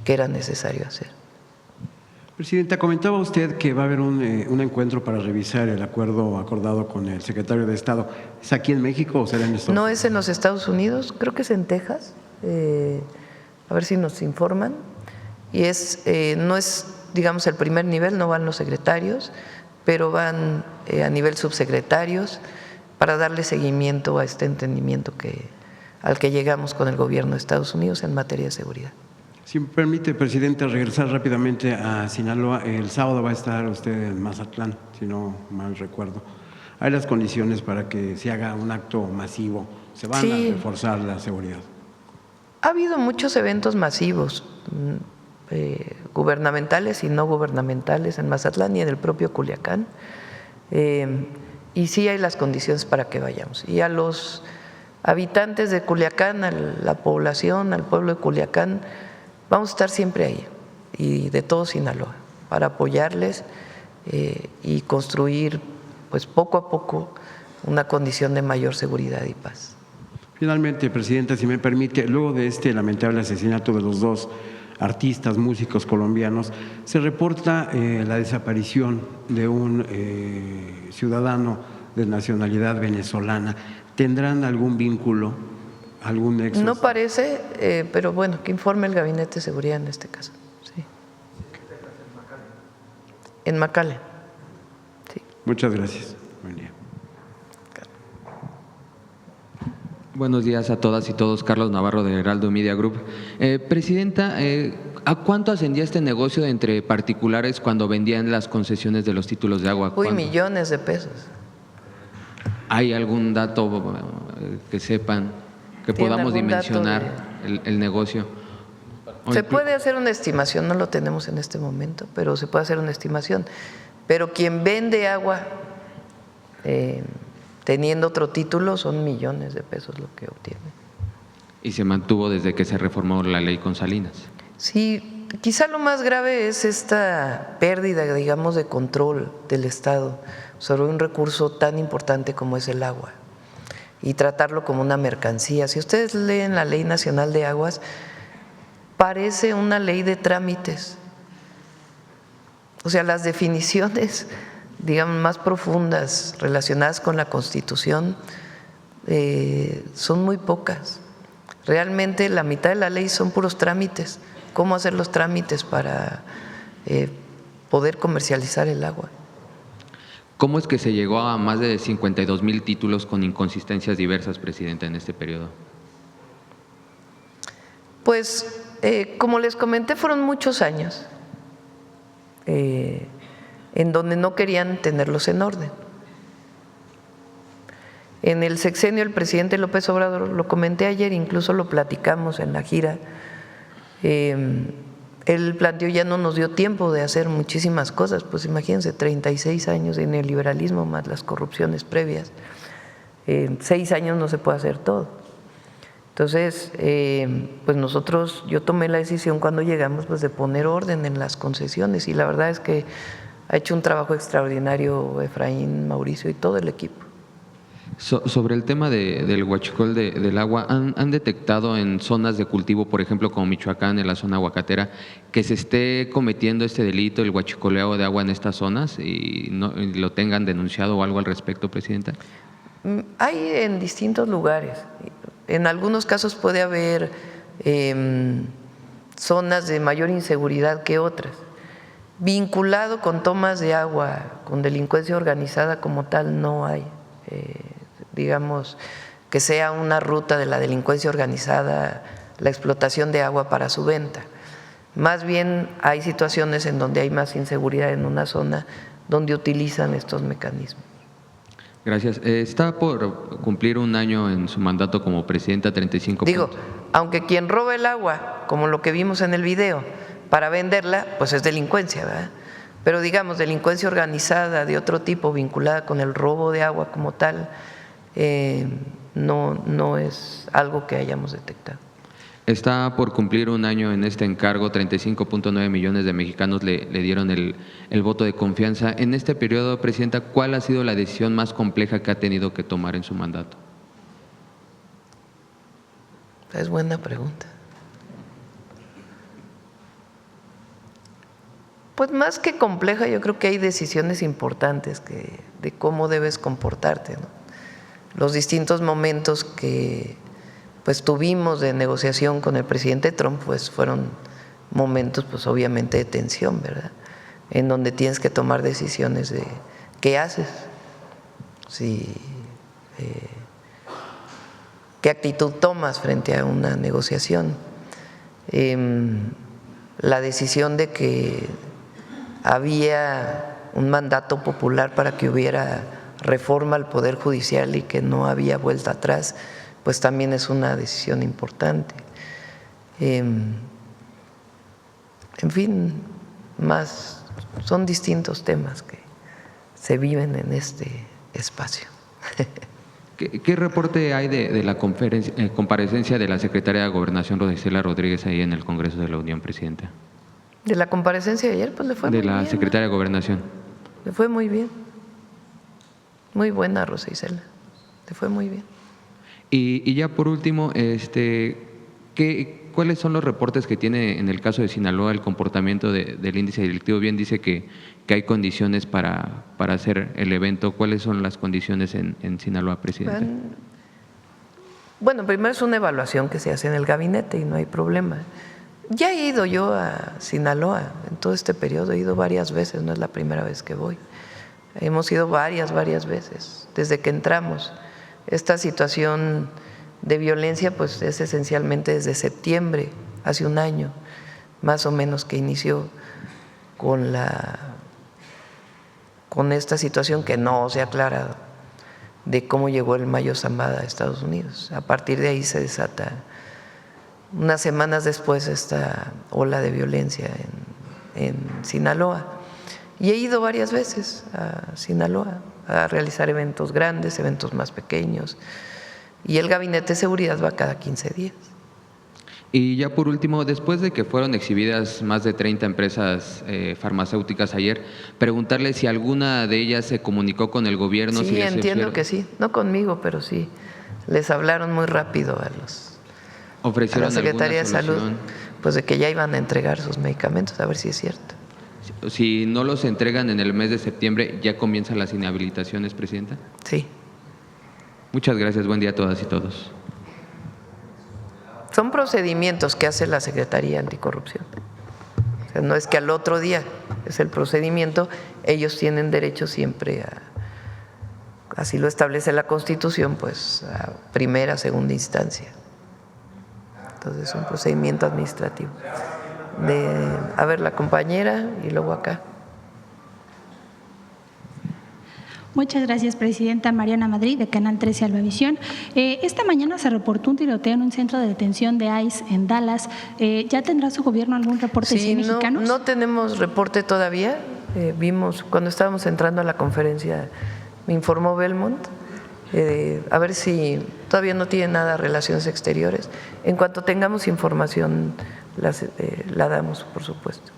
que era necesario hacer. Presidenta, comentaba usted que va a haber un encuentro para revisar el acuerdo acordado con el secretario de Estado. ¿Es aquí en México o será en Estados Unidos? No es en los Estados Unidos, creo que es en Texas, a ver si nos informan. Y no es, digamos, el primer nivel, no van los secretarios, pero van a nivel subsecretarios para darle seguimiento a este entendimiento al que llegamos con el gobierno de Estados Unidos en materia de seguridad. Si me permite, Presidenta, regresar rápidamente a Sinaloa. El sábado va a estar usted en Mazatlán, si no mal recuerdo. ¿Hay las condiciones para que se haga un acto masivo? ¿Se van a reforzar la seguridad? Ha habido muchos eventos masivos, gubernamentales y no gubernamentales en Mazatlán y en el propio Culiacán. Y sí hay las condiciones para que vayamos. Y a los habitantes de Culiacán, a la población, al pueblo de Culiacán, vamos a estar siempre ahí y de todo Sinaloa para apoyarles y construir pues poco a poco una condición de mayor seguridad y paz. Finalmente, Presidenta, si me permite, luego de este lamentable asesinato de los dos artistas, músicos colombianos, se reporta la desaparición de un ciudadano de nacionalidad venezolana. ¿Tendrán algún vínculo? ¿Algún nexo? No parece, pero bueno, que informe el Gabinete de Seguridad en este caso. Sí. En McAllen. Sí. Muchas gracias. Buen día. Buenos días a todas y todos. Carlos Navarro de Heraldo Media Group. Presidenta, ¿a cuánto ascendía este negocio entre particulares cuando vendían las concesiones de los títulos de agua? Uy, millones de pesos. ¿Hay algún dato que sepan, que podamos dimensionar el negocio? Se puede hacer una estimación, no lo tenemos en este momento, pero se puede hacer una estimación. Pero quien vende agua teniendo otro título son millones de pesos lo que obtiene. ¿Y se mantuvo desde que se reformó la ley con Salinas? Sí, quizá lo más grave es esta pérdida, digamos, de control del Estado sobre un recurso tan importante como es el agua y tratarlo como una mercancía. Si ustedes leen la Ley Nacional de Aguas, parece una ley de trámites. O sea, las definiciones, digamos, más profundas relacionadas con la Constitución son muy pocas. Realmente la mitad de la ley son puros trámites. ¿Cómo hacer los trámites para poder comercializar el agua? ¿Cómo es que se llegó a más de 52,000 títulos con inconsistencias diversas, presidenta, en este periodo? Pues, como les comenté, fueron muchos años en donde no querían tenerlos en orden. En el sexenio del presidente López Obrador, lo comenté ayer, incluso lo platicamos en la gira, él planteó, ya no nos dio tiempo de hacer muchísimas cosas, pues imagínense, 36 años de neoliberalismo más las corrupciones previas, 6 años no se puede hacer todo. Entonces, pues nosotros, yo tomé la decisión cuando llegamos pues de poner orden en las concesiones y la verdad es que ha hecho un trabajo extraordinario Efraín, Mauricio y todo el equipo. Sobre el tema del huachicol del agua, ¿han detectado en zonas de cultivo, por ejemplo, como Michoacán, en la zona aguacatera, que se esté cometiendo este delito, el huachicoleo de agua en estas zonas y lo tengan denunciado o algo al respecto, presidenta? Hay en distintos lugares. En algunos casos puede haber zonas de mayor inseguridad que otras. Vinculado con tomas de agua, con delincuencia organizada como tal, no hay. Digamos, que sea una ruta de la delincuencia organizada, la explotación de agua para su venta. Más bien hay situaciones en donde hay más inseguridad en una zona donde utilizan estos mecanismos. Gracias. Está por cumplir un año en su mandato como presidenta, 35 Digo, aunque quien roba el agua, como lo que vimos en el video, para venderla, pues es delincuencia, ¿verdad? Pero digamos, delincuencia organizada de otro tipo, vinculada con el robo de agua como tal, no es algo que hayamos detectado. Está por cumplir un año en este encargo, 35.9 millones de mexicanos le dieron el voto de confianza. En este periodo, presidenta, ¿cuál ha sido la decisión más compleja que ha tenido que tomar en su mandato? Es buena pregunta. Pues más que compleja, yo creo que hay decisiones importantes de cómo debes comportarte, ¿no? Los distintos momentos que pues tuvimos de negociación con el presidente Trump, pues fueron momentos pues obviamente de tensión, ¿verdad? En donde tienes que tomar decisiones de qué haces, qué actitud tomas frente a una negociación. La decisión de que había un mandato popular para que hubiera reforma al Poder Judicial y que no había vuelta atrás, pues también es una decisión importante. En fin, más son distintos temas que se viven en este espacio. ¿Qué reporte hay de la comparecencia de la secretaria de Gobernación, Rosicela Rodríguez, ahí en el Congreso de la Unión, presidenta? De la comparecencia de ayer, pues le fue muy bien. De la secretaria de Gobernación. Le fue muy bien. Muy buena Rosicela, le fue muy bien. Y ya por último, ¿cuáles son los reportes que tiene en el caso de Sinaloa el comportamiento del índice delictivo? Bien dice que hay condiciones para hacer el evento. ¿Cuáles son las condiciones en Sinaloa, presidente? Bueno, primero es una evaluación que se hace en el gabinete y no hay problema. Ya he ido yo a Sinaloa en todo este periodo, he ido varias veces, no es la primera vez que voy. Hemos ido varias veces desde que entramos. Esta situación de violencia pues es esencialmente desde septiembre, hace un año más o menos, que inició con esta situación que no se ha aclarado de cómo llegó el Mayo Zambada a Estados Unidos. A partir de ahí se desata unas semanas después esta ola de violencia en Sinaloa. Y he ido varias veces a Sinaloa a realizar eventos grandes, eventos más pequeños, y el Gabinete de Seguridad va cada 15 días. Y ya por último, después de que fueron exhibidas más de 30 empresas farmacéuticas ayer, preguntarle si alguna de ellas se comunicó con el gobierno. Sí, entiendo que sí, no conmigo, pero sí, les hablaron muy rápido a la Secretaría de Salud, pues de que ya iban a entregar sus medicamentos, a ver si es cierto. si no los entregan en el mes de septiembre, ¿ya comienzan las inhabilitaciones, Presidenta? Sí. Muchas gracias. Buen día a todas y todos. Son procedimientos que hace la Secretaría Anticorrupción. O sea, no es que al otro día, es el procedimiento. Ellos tienen derecho siempre así lo establece la Constitución, pues a primera, segunda instancia. Entonces es un procedimiento administrativo. A ver, la compañera y luego acá. Muchas gracias, Presidenta. Mariana Madrid, de Canal 13 Albavisión. Esta mañana se reportó un tiroteo en un centro de detención de ICE en Dallas. ¿Ya tendrá su gobierno algún reporte de mexicanos? No tenemos reporte todavía. Vimos cuando estábamos entrando a la conferencia, me informó Belmont, a ver si todavía no tiene nada relaciones exteriores. En cuanto tengamos información, la damos, por supuesto.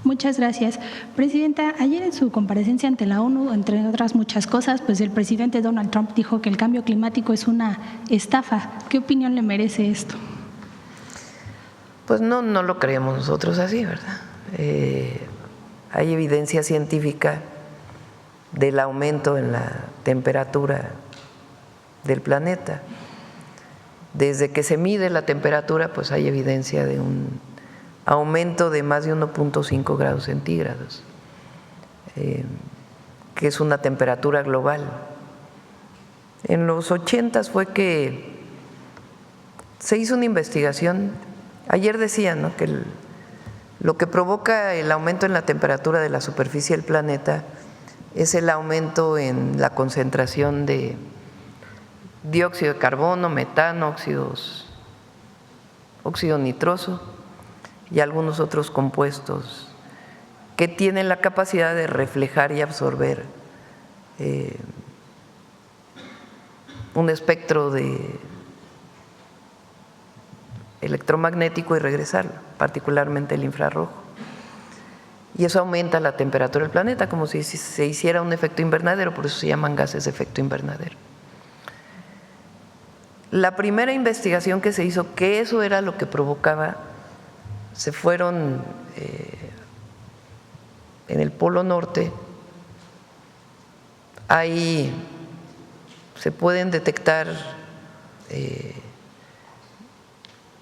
Muchas gracias. Presidenta, ayer en su comparecencia ante la ONU, entre otras muchas cosas, pues el presidente Donald Trump dijo que el cambio climático es una estafa. ¿Qué opinión le merece esto? Pues no lo creemos nosotros así, ¿verdad? Hay evidencia científica del aumento en la temperatura del planeta. Desde que se mide la temperatura, pues hay evidencia de un aumento de más de 1.5 grados centígrados, que es una temperatura global. En los 80 fue que se hizo una investigación. Ayer decían, ¿no?, que lo que provoca el aumento en la temperatura de la superficie del planeta es el aumento en la concentración de dióxido de carbono, metano, óxido nitroso y algunos otros compuestos que tienen la capacidad de reflejar y absorber un espectro de electromagnético y regresarlo, particularmente el infrarrojo. Y eso aumenta la temperatura del planeta, como si se hiciera un efecto invernadero, por eso se llaman gases de efecto invernadero. La primera investigación que se hizo, que eso era lo que provocaba, se fueron en el Polo Norte, ahí se pueden detectar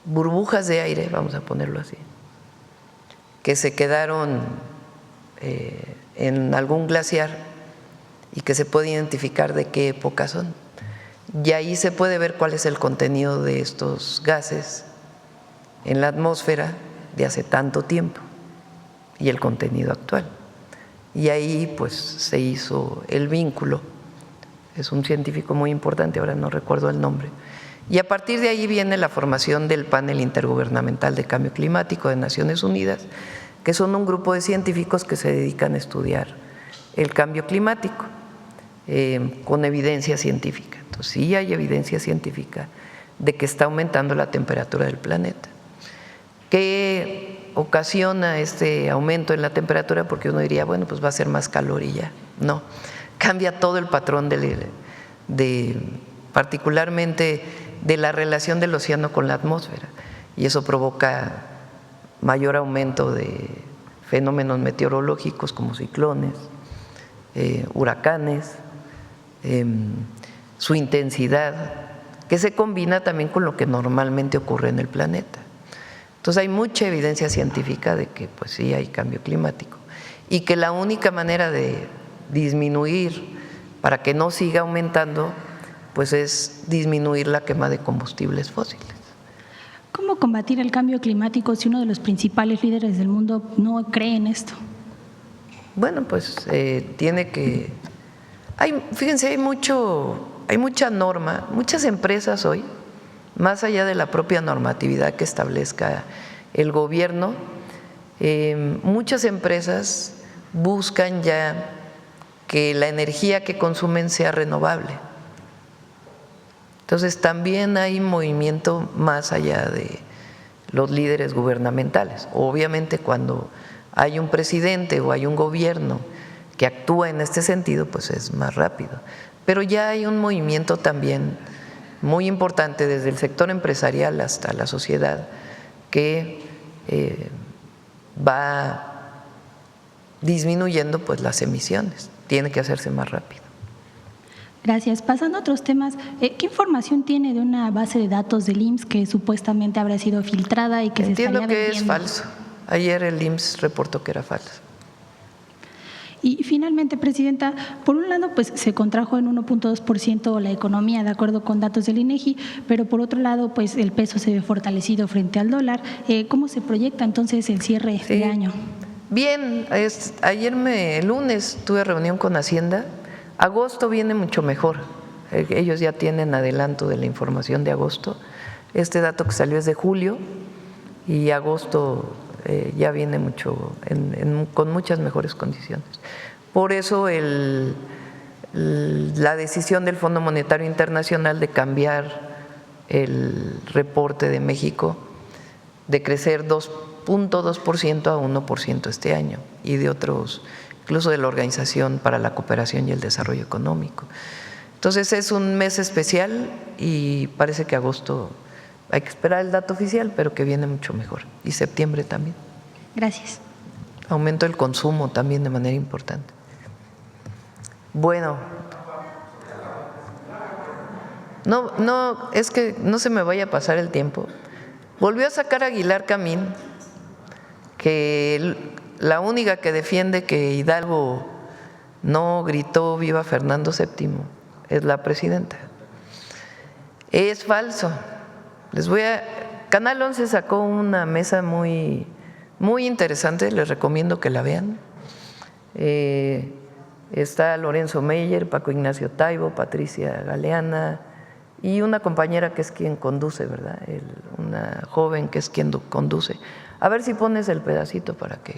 burbujas de aire, vamos a ponerlo así, que se quedaron en algún glaciar y que se puede identificar de qué época son. Y ahí se puede ver cuál es el contenido de estos gases en la atmósfera de hace tanto tiempo y el contenido actual. Y ahí pues se hizo el vínculo. Es un científico muy importante, ahora no recuerdo el nombre. Y a partir de ahí viene la formación del Panel Intergubernamental de Cambio Climático de Naciones Unidas, que son un grupo de científicos que se dedican a estudiar el cambio climático con evidencia científica. Entonces sí hay evidencia científica de que está aumentando la temperatura del planeta. ¿Qué ocasiona este aumento en la temperatura? Porque uno diría, bueno, pues va a ser más calor y ya. No, cambia todo el patrón particularmente de la relación del océano con la atmósfera, y eso provoca mayor aumento de fenómenos meteorológicos como ciclones, huracanes, su intensidad, que se combina también con lo que normalmente ocurre en el planeta. Entonces hay mucha evidencia científica de que pues sí hay cambio climático y que la única manera de disminuir para que no siga aumentando pues es disminuir la quema de combustibles fósiles. ¿Cómo combatir el cambio climático si uno de los principales líderes del mundo no cree en esto? Bueno, pues tiene que… fíjense, hay mucha norma, muchas empresas hoy, más allá de la propia normatividad que establezca el gobierno, muchas empresas buscan ya que la energía que consumen sea renovable. Entonces también hay movimiento más allá de los líderes gubernamentales. Obviamente cuando hay un presidente o hay un gobierno que actúa en este sentido, pues es más rápido. Pero ya hay un movimiento también muy importante desde el sector empresarial hasta la sociedad que va disminuyendo pues las emisiones. Tiene que hacerse más rápido. Gracias. Pasando a otros temas, ¿qué información tiene de una base de datos del IMSS que supuestamente habrá sido filtrada y que Entiendo se estaría que vendiendo? es falso. Ayer el IMSS reportó que era falso. Y finalmente, Presidenta, por un lado, pues se contrajo en 1.2% la economía, de acuerdo con datos del INEGI, pero por otro lado, pues el peso se ve fortalecido frente al dólar. ¿Cómo se proyecta entonces el cierre de año? Bien, el lunes tuve reunión con Hacienda. Agosto viene mucho mejor. Ellos ya tienen adelanto de la información de agosto. Este dato que salió es de julio y agosto ya viene con muchas mejores condiciones. Por eso la decisión del Fondo Monetario Internacional de cambiar el reporte de México, de crecer 2.2% a 1% este año, y de otros, incluso de la Organización para la Cooperación y el Desarrollo Económico. Entonces es un mes especial y parece que agosto hay que esperar el dato oficial, pero que viene mucho mejor. Y septiembre también. Gracias. Aumento el consumo también de manera importante. Bueno, no, es que no se me vaya a pasar el tiempo. Volvió a sacar Aguilar Camín, que la única que defiende que Hidalgo no gritó viva Fernando VII es la presidenta. Es falso. Canal 11 sacó una mesa muy interesante, les recomiendo que la vean. Está Lorenzo Meyer, Paco Ignacio Taibo, Patricia Galeana y una compañera que es quien conduce, ¿verdad? Una joven que es quien conduce. A ver si pones el pedacito para que,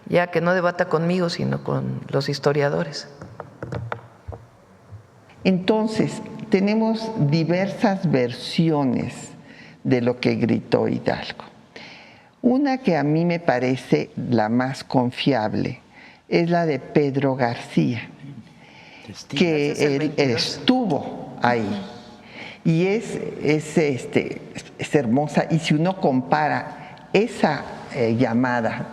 ya que no debata conmigo, sino con los historiadores. Entonces, tenemos diversas versiones de lo que gritó Hidalgo. Una que a mí me parece la más confiable es la de Pedro García, que él estuvo ahí. Y es hermosa, y si uno compara esa llamada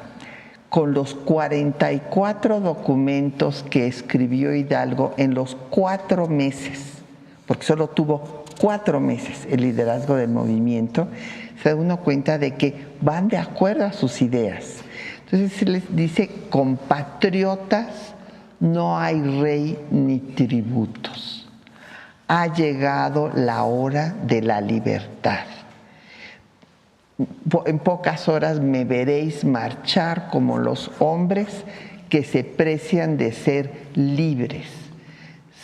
con los 44 documentos que escribió Hidalgo en los 4 meses, porque solo tuvo 4 meses el liderazgo del movimiento, se da uno cuenta de que van de acuerdo a sus ideas. Entonces se les dice: compatriotas, no hay rey ni tributos. Ha llegado la hora de la libertad. En pocas horas me veréis marchar como los hombres que se precian de ser libres.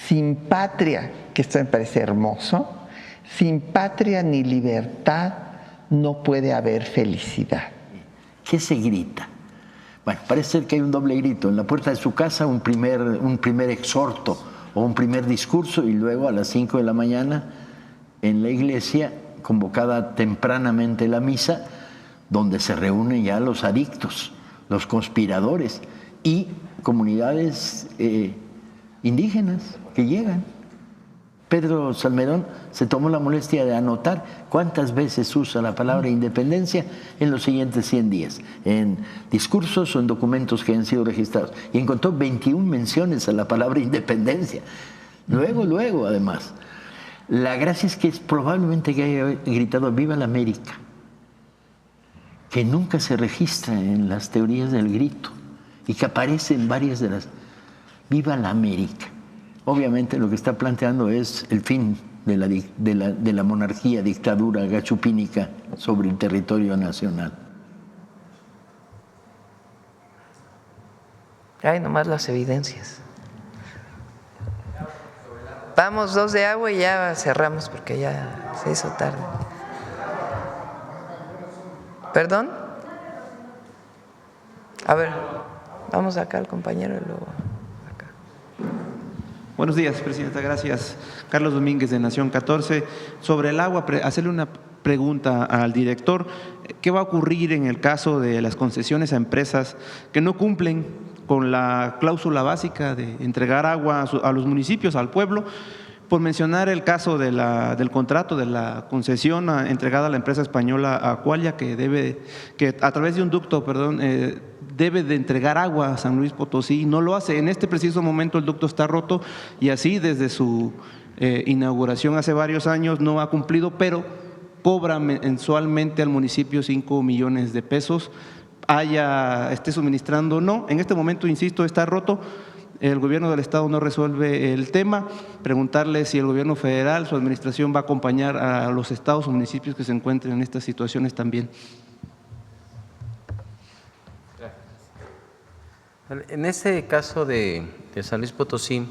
Sin patria, que esto me parece hermoso, sin patria ni libertad no puede haber felicidad. ¿Qué se grita? Bueno, parece ser que hay un doble grito. En la puerta de su casa un primer exhorto o un primer discurso, y luego a las 5 de la mañana en la iglesia, convocada tempranamente la misa, donde se reúnen ya los adictos, los conspiradores y comunidades indígenas que llegan. Pedro Salmerón se tomó la molestia de anotar cuántas veces usa la palabra independencia en los siguientes 100 días, en discursos o en documentos que han sido registrados, y encontró 21 menciones a la palabra independencia. Luego, además. La gracia es que probablemente que haya gritado ¡Viva la América!, que nunca se registra en las teorías del grito y que aparece en varias de las ¡Viva la América! Obviamente lo que está planteando es el fin de la monarquía, dictadura gachupínica sobre el territorio nacional. Hay nomás las evidencias. Vamos 2 de agua y ya cerramos porque ya se hizo tarde. ¿Perdón? A ver, vamos acá al compañero y luego acá. Buenos días, Presidenta, gracias. Carlos Domínguez, de Nación 14. Sobre el agua, hacerle una pregunta al director. ¿Qué va a ocurrir en el caso de las concesiones a empresas que no cumplen con la cláusula básica de entregar agua a los municipios, al pueblo? Por mencionar el caso del contrato de la concesión entregada a la empresa española Aqualia, que a través de un ducto, debe de entregar agua a San Luis Potosí y no lo hace. En este preciso momento el ducto está roto y así desde su inauguración hace varios años no ha cumplido, pero cobra mensualmente al municipio 5 millones de pesos, esté suministrando o no. En este momento, insisto, está roto. El gobierno del estado no resuelve el tema. Preguntarle si el gobierno federal, su administración, va a acompañar a los estados o municipios que se encuentren en estas situaciones también. En este caso de San Luis Potosí,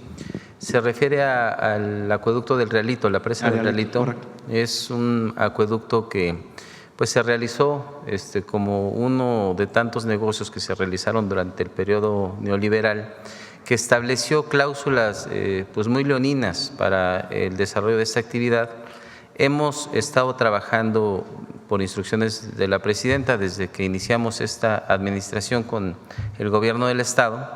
se refiere al acueducto del Realito, la presa del Realito. Correcto. Es un acueducto que pues se realizó como uno de tantos negocios que se realizaron durante el periodo neoliberal, que estableció cláusulas pues muy leoninas para el desarrollo de esta actividad. Hemos estado trabajando por instrucciones de la presidenta desde que iniciamos esta administración con el gobierno del estado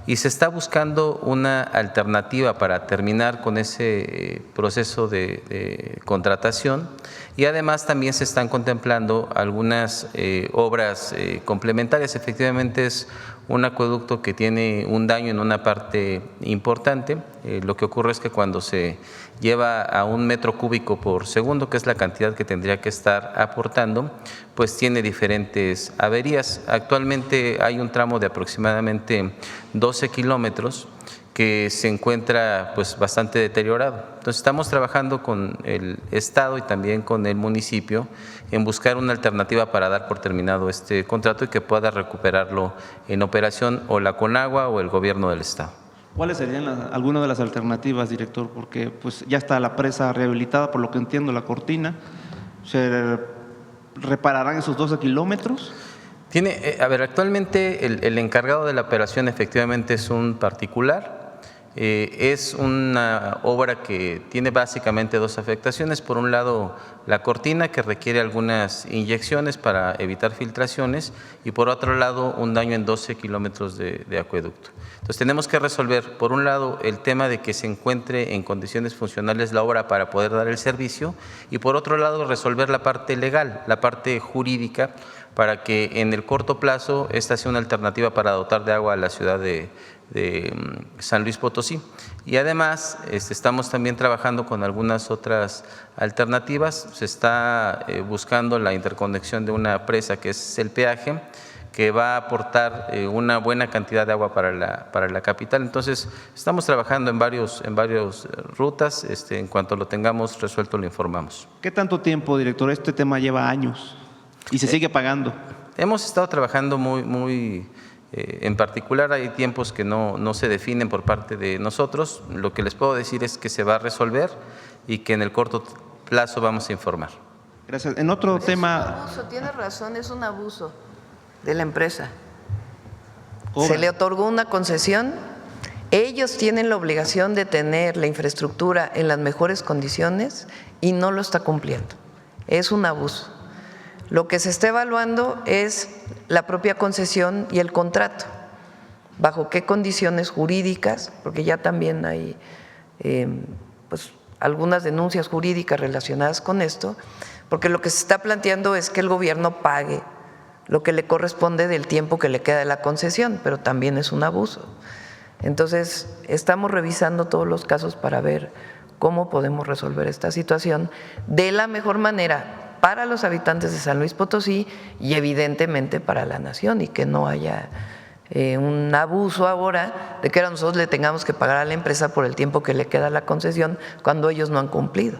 y se está buscando una alternativa para terminar con ese proceso de contratación y además también se están contemplando algunas obras complementarias. Efectivamente es un acueducto que tiene un daño en una parte importante. Lo que ocurre es que cuando se lleva a 1 metro cúbico por segundo, que es la cantidad que tendría que estar aportando, pues tiene diferentes averías. Actualmente hay un tramo de aproximadamente 12 kilómetros que se encuentra pues bastante deteriorado. Entonces estamos trabajando con el estado y también con el municipio en buscar una alternativa para dar por terminado este contrato y que pueda recuperarlo en operación o la Conagua o el gobierno del estado. ¿Cuáles serían algunas de las alternativas, director? Porque pues ya está la presa rehabilitada, por lo que entiendo, la cortina. ¿Se repararán esos 12 kilómetros? Actualmente el encargado de la operación efectivamente es un particular. Es una obra que tiene básicamente 2 afectaciones. Por un lado, la cortina, que requiere algunas inyecciones para evitar filtraciones, y por otro lado, un daño en 12 kilómetros de acueducto. Entonces, tenemos que resolver, por un lado, el tema de que se encuentre en condiciones funcionales la obra para poder dar el servicio, y por otro lado, resolver la parte legal, la parte jurídica, para que en el corto plazo esta sea una alternativa para dotar de agua a la ciudad de San Luis Potosí. Y además estamos también trabajando con algunas otras alternativas. Se está buscando la interconexión de una presa que es el peaje, que va a aportar una buena cantidad de agua para la capital. Entonces estamos trabajando en varias rutas. En cuanto lo tengamos resuelto lo informamos. ¿Qué tanto tiempo, director? Este tema lleva años y se sigue pagando. Hemos estado trabajando muy en particular, hay tiempos que no se definen por parte de nosotros. Lo que les puedo decir es que se va a resolver y que en el corto plazo vamos a informar. Gracias. En otro tema… Es un abuso, tiene razón, es un abuso de la empresa. Cobra. Se le otorgó una concesión, ellos tienen la obligación de tener la infraestructura en las mejores condiciones y no lo está cumpliendo. Es un abuso. Lo que se está evaluando es la propia concesión y el contrato, bajo qué condiciones jurídicas, porque ya también hay pues, algunas denuncias jurídicas relacionadas con esto, porque lo que se está planteando es que el gobierno pague lo que le corresponde del tiempo que le queda de la concesión, pero también es un abuso. Entonces, estamos revisando todos los casos para ver cómo podemos resolver esta situación de la mejor manera para los habitantes de San Luis Potosí y evidentemente para la nación, y que no haya un abuso ahora de que ahora nosotros le tengamos que pagar a la empresa por el tiempo que le queda la concesión cuando ellos no han cumplido.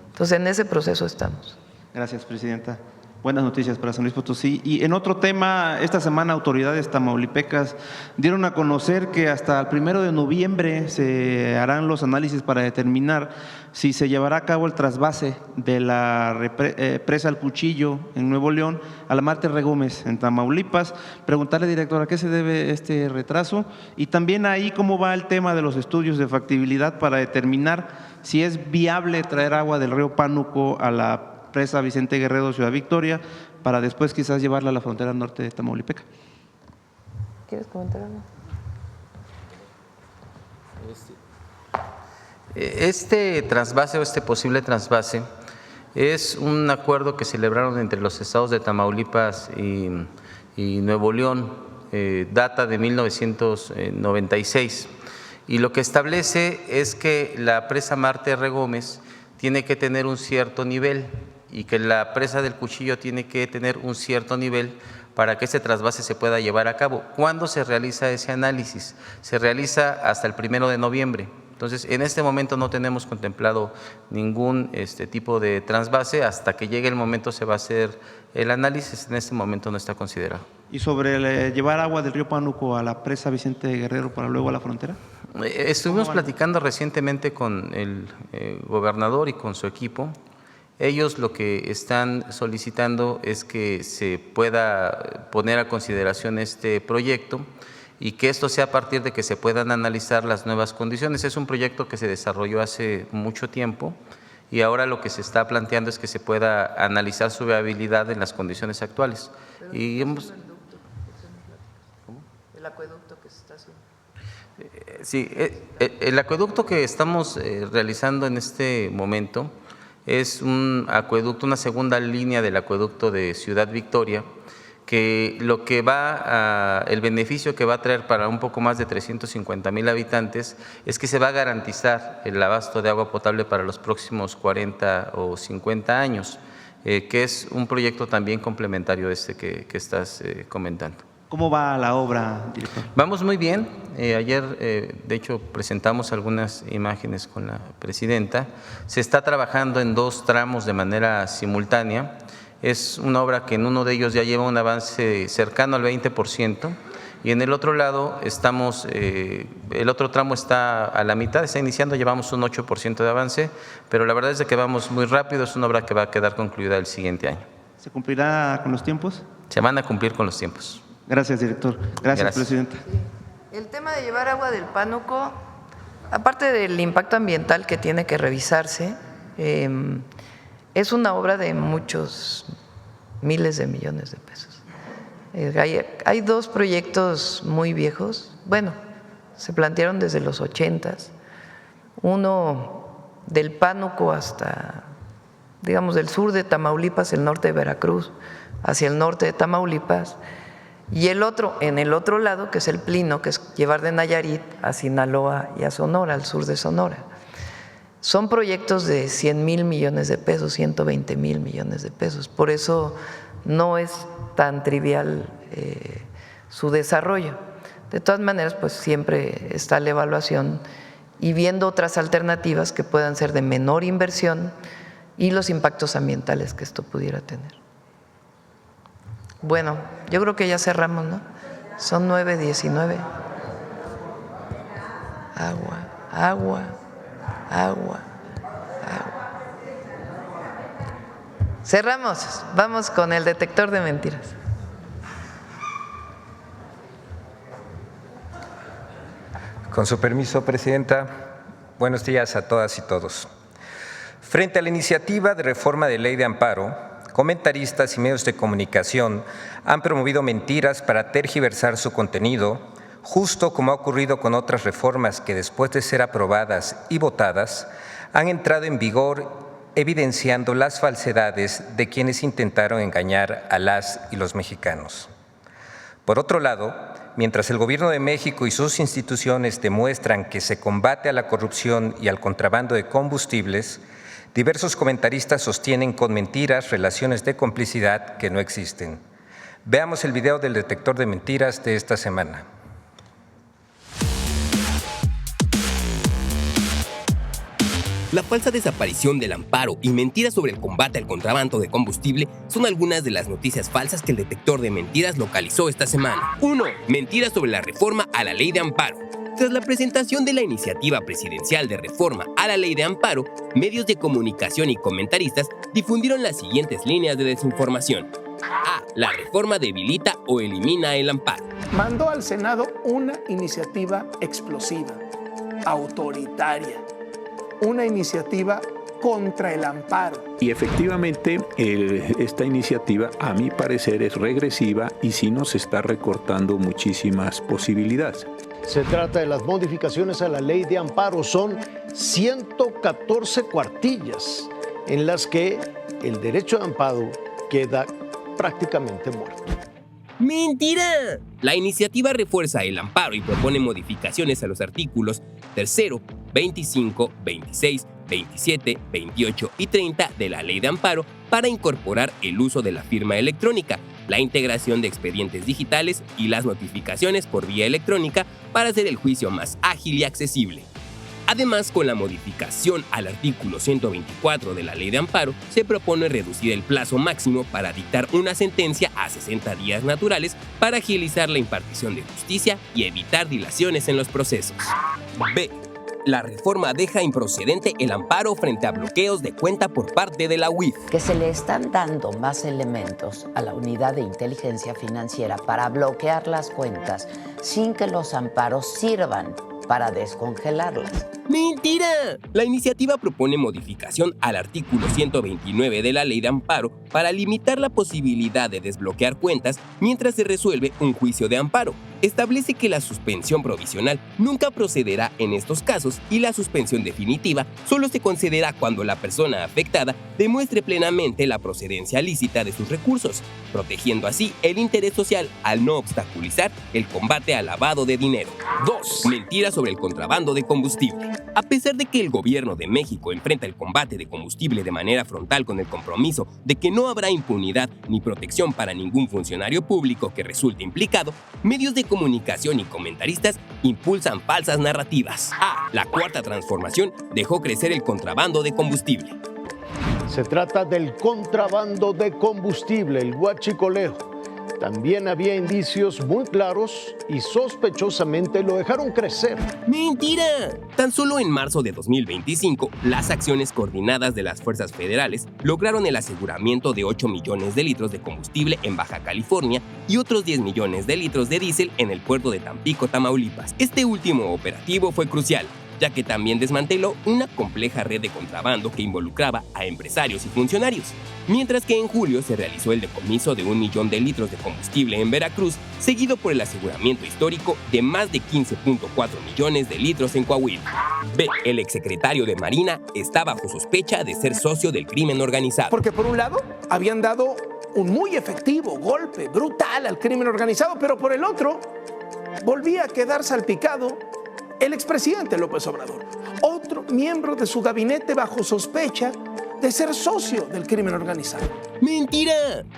Entonces, en ese proceso estamos. Gracias, presidenta. Buenas noticias para San Luis Potosí. Y en otro tema, esta semana autoridades tamaulipecas dieron a conocer que hasta el 1 de noviembre se harán los análisis para determinar si se llevará a cabo el trasvase de la presa El Cuchillo en Nuevo León a la Marte Regómez en Tamaulipas. Preguntarle, directora, ¿a qué se debe este retraso? Y también ahí, ¿cómo va el tema de los estudios de factibilidad para determinar si es viable traer agua del río Pánuco a la presa Vicente Guerrero, Ciudad Victoria, para después quizás llevarla a la frontera norte de Tamaulipeca? ¿Quieres comentar algo? Este trasvase o este posible trasvase es un acuerdo que celebraron entre los estados de Tamaulipas y Nuevo León. data de 1996 y lo que establece es que la presa Marte R. Gómez tiene que tener un cierto nivel y que la presa del Cuchillo tiene que tener un cierto nivel para que ese trasvase se pueda llevar a cabo. ¿Cuándo se realiza ese análisis? Se realiza hasta el 1 de noviembre. Entonces, en este momento no tenemos contemplado ningún tipo de trasvase. Hasta que llegue el momento se va a hacer el análisis. En este momento no está considerado. ¿Y sobre llevar agua del río Pánuco a la presa Vicente Guerrero para luego a la frontera? Estuvimos platicando recientemente con el gobernador y con su equipo. Ellos lo que están solicitando es que se pueda poner a consideración este proyecto y que esto sea a partir de que se puedan analizar las nuevas condiciones. Es un proyecto que se desarrolló hace mucho tiempo y ahora lo que se está planteando es que se pueda analizar su viabilidad en las condiciones actuales. Y hemos… ¿El acueducto que se está haciendo? Sí, el acueducto que estamos realizando en este momento es un acueducto, una segunda línea del acueducto de Ciudad Victoria, que lo que el beneficio que va a traer para un poco más de 350,000 habitantes es que se va a garantizar el abasto de agua potable para los próximos 40 o 50 años, que es un proyecto también complementario de este que estás comentando. ¿Cómo va la obra, director? Vamos muy bien. Ayer, de hecho, presentamos algunas imágenes con la presidenta. Se está trabajando en 2 tramos de manera simultánea. Es una obra que en uno de ellos ya lleva un avance cercano al 20% y en el otro lado el otro tramo está a la mitad, está iniciando, llevamos un 8% de avance, pero la verdad es de que vamos muy rápido, es una obra que va a quedar concluida el siguiente año. ¿Se cumplirá con los tiempos? Se van a cumplir con los tiempos. Gracias, director. Gracias. Presidenta. El tema de llevar agua del Pánuco, aparte del impacto ambiental que tiene que revisarse, es una obra de muchos miles de millones de pesos. Hay 2 proyectos muy viejos, bueno, se plantearon desde los 80s, uno del Pánuco hasta, digamos, del sur de Tamaulipas, el norte de Veracruz, hacia el norte de Tamaulipas, y el otro, en el otro lado, que es el Plino, que es llevar de Nayarit a Sinaloa y a Sonora, al sur de Sonora. Son proyectos de 100,000 millones de pesos, 120,000 millones de pesos. Por eso no es tan trivial su desarrollo. De todas maneras, pues siempre está la evaluación y viendo otras alternativas que puedan ser de menor inversión y los impactos ambientales que esto pudiera tener. Bueno, yo creo que ya cerramos, ¿no? Son 9:19. Agua. Cerramos. Vamos con el detector de mentiras. Con su permiso, Presidenta, buenos días a todas y todos. Frente a la iniciativa de reforma de ley de amparo, comentaristas y medios de comunicación han promovido mentiras para tergiversar su contenido, justo como ha ocurrido con otras reformas que después de ser aprobadas y votadas, han entrado en vigor evidenciando las falsedades de quienes intentaron engañar a las y los mexicanos. Por otro lado, mientras el Gobierno de México y sus instituciones demuestran que se combate a la corrupción y al contrabando de combustibles, diversos comentaristas sostienen con mentiras relaciones de complicidad que no existen. Veamos el video del detector de mentiras de esta semana. La falsa desaparición del amparo y mentiras sobre el combate al contrabando de combustible son algunas de las noticias falsas que el detector de mentiras localizó esta semana. 1. Mentiras sobre la reforma a la ley de amparo. Tras la presentación de la iniciativa presidencial de reforma a la ley de amparo, medios de comunicación y comentaristas difundieron las siguientes líneas de desinformación. A. La reforma debilita o elimina el amparo. Mandó al Senado una iniciativa explosiva, autoritaria, una iniciativa contra el amparo. Y efectivamente, esta iniciativa, a mi parecer, es regresiva y sí nos está recortando muchísimas posibilidades. Se trata de las modificaciones a la ley de amparo. Son 114 cuartillas en las que el derecho de amparo queda prácticamente muerto. ¡Mentira! La iniciativa refuerza el amparo y propone modificaciones a los artículos 3, 25, 26, 27, 28 y 30 de la Ley de Amparo para incorporar el uso de la firma electrónica, la integración de expedientes digitales y las notificaciones por vía electrónica para hacer el juicio más ágil y accesible. Además, con la modificación al artículo 124 de la Ley de Amparo, se propone reducir el plazo máximo para dictar una sentencia a 60 días naturales para agilizar la impartición de justicia y evitar dilaciones en los procesos. B. La reforma deja improcedente el amparo frente a bloqueos de cuenta por parte de la UIF. Que se le están dando más elementos a la unidad de inteligencia financiera para bloquear las cuentas sin que los amparos sirvan para descongelarlas. ¡Mentira! La iniciativa propone modificación al artículo 129 de la Ley de Amparo para limitar la posibilidad de desbloquear cuentas mientras se resuelve un juicio de amparo. Establece que la suspensión provisional nunca procederá en estos casos y la suspensión definitiva solo se concederá cuando la persona afectada demuestre plenamente la procedencia lícita de sus recursos, protegiendo así el interés social al no obstaculizar el combate al lavado de dinero. 2. Mentiras sobre el contrabando de combustible. A pesar de que el gobierno de México enfrenta el combate de combustible de manera frontal con el compromiso de que no habrá impunidad ni protección para ningún funcionario público que resulte implicado, medios de comunicación y comentaristas impulsan falsas narrativas. La Cuarta Transformación dejó crecer el contrabando de combustible. Se trata del contrabando de combustible, el huachicoleo. También había indicios muy claros y sospechosamente lo dejaron crecer. ¡Mentira! Tan solo en marzo de 2025, las acciones coordinadas de las fuerzas federales lograron el aseguramiento de 8 millones de litros de combustible en Baja California y otros 10 millones de litros de diésel en el puerto de Tampico, Tamaulipas. Este último operativo fue crucial, ya que también desmanteló una compleja red de contrabando que involucraba a empresarios y funcionarios. Mientras que en julio se realizó el decomiso de 1 millón de litros de combustible en Veracruz, seguido por el aseguramiento histórico de más de 15.4 millones de litros en Coahuila. B. El exsecretario de Marina está bajo sospecha de ser socio del crimen organizado. Porque por un lado habían dado un muy efectivo golpe brutal al crimen organizado, pero por el otro volvía a quedar salpicado el expresidente López Obrador, otro miembro de su gabinete bajo sospecha de ser socio del crimen organizado. ¡Mentira!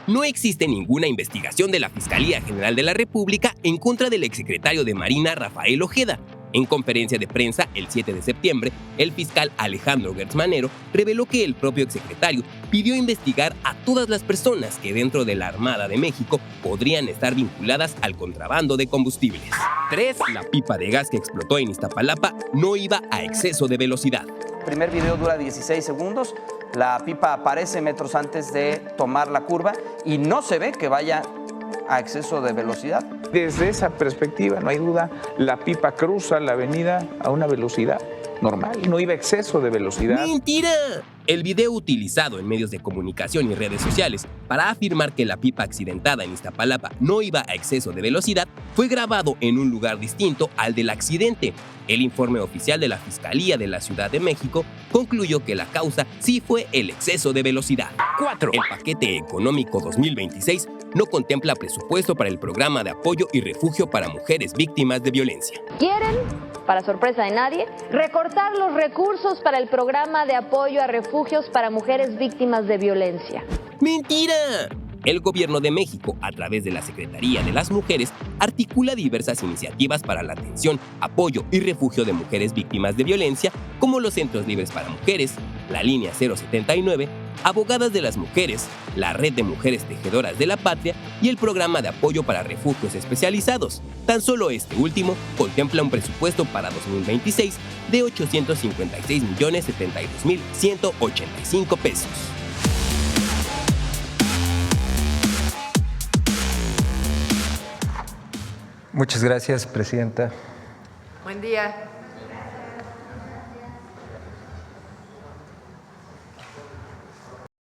No existe ninguna investigación de la Fiscalía General de la República en contra del exsecretario de Marina, Rafael Ojeda. En conferencia de prensa el 7 de septiembre, el fiscal Alejandro Gertz Manero reveló que el propio exsecretario pidió investigar a todas las personas que dentro de la Armada de México podrían estar vinculadas al contrabando de combustibles. 3. La pipa de gas que explotó en Iztapalapa no iba a exceso de velocidad. El primer video dura 16 segundos, la pipa aparece metros antes de tomar la curva y no se ve que vaya a exceso de velocidad. Desde esa perspectiva, no hay duda, la pipa cruza la avenida a una velocidad normal, no iba a exceso de velocidad. ¡Mentira! El video utilizado en medios de comunicación y redes sociales para afirmar que la pipa accidentada en Iztapalapa no iba a exceso de velocidad fue grabado en un lugar distinto al del accidente. El informe oficial de la Fiscalía de la Ciudad de México concluyó que la causa sí fue el exceso de velocidad. 4. El paquete económico 2026 no contempla presupuesto para el programa de apoyo y refugio para mujeres víctimas de violencia. ¿Quieren, para sorpresa de nadie, recortar los recursos para el programa de apoyo a refugios para mujeres víctimas de violencia? ¡Mentira! El Gobierno de México, a través de la Secretaría de las Mujeres, articula diversas iniciativas para la atención, apoyo y refugio de mujeres víctimas de violencia, como los Centros Libres para Mujeres, la Línea 079, Abogadas de las Mujeres, la Red de Mujeres Tejedoras de la Patria y el Programa de Apoyo para Refugios Especializados. Tan solo este último contempla un presupuesto para 2026 de 856.072.185 pesos. Muchas gracias, Presidenta. Buen día.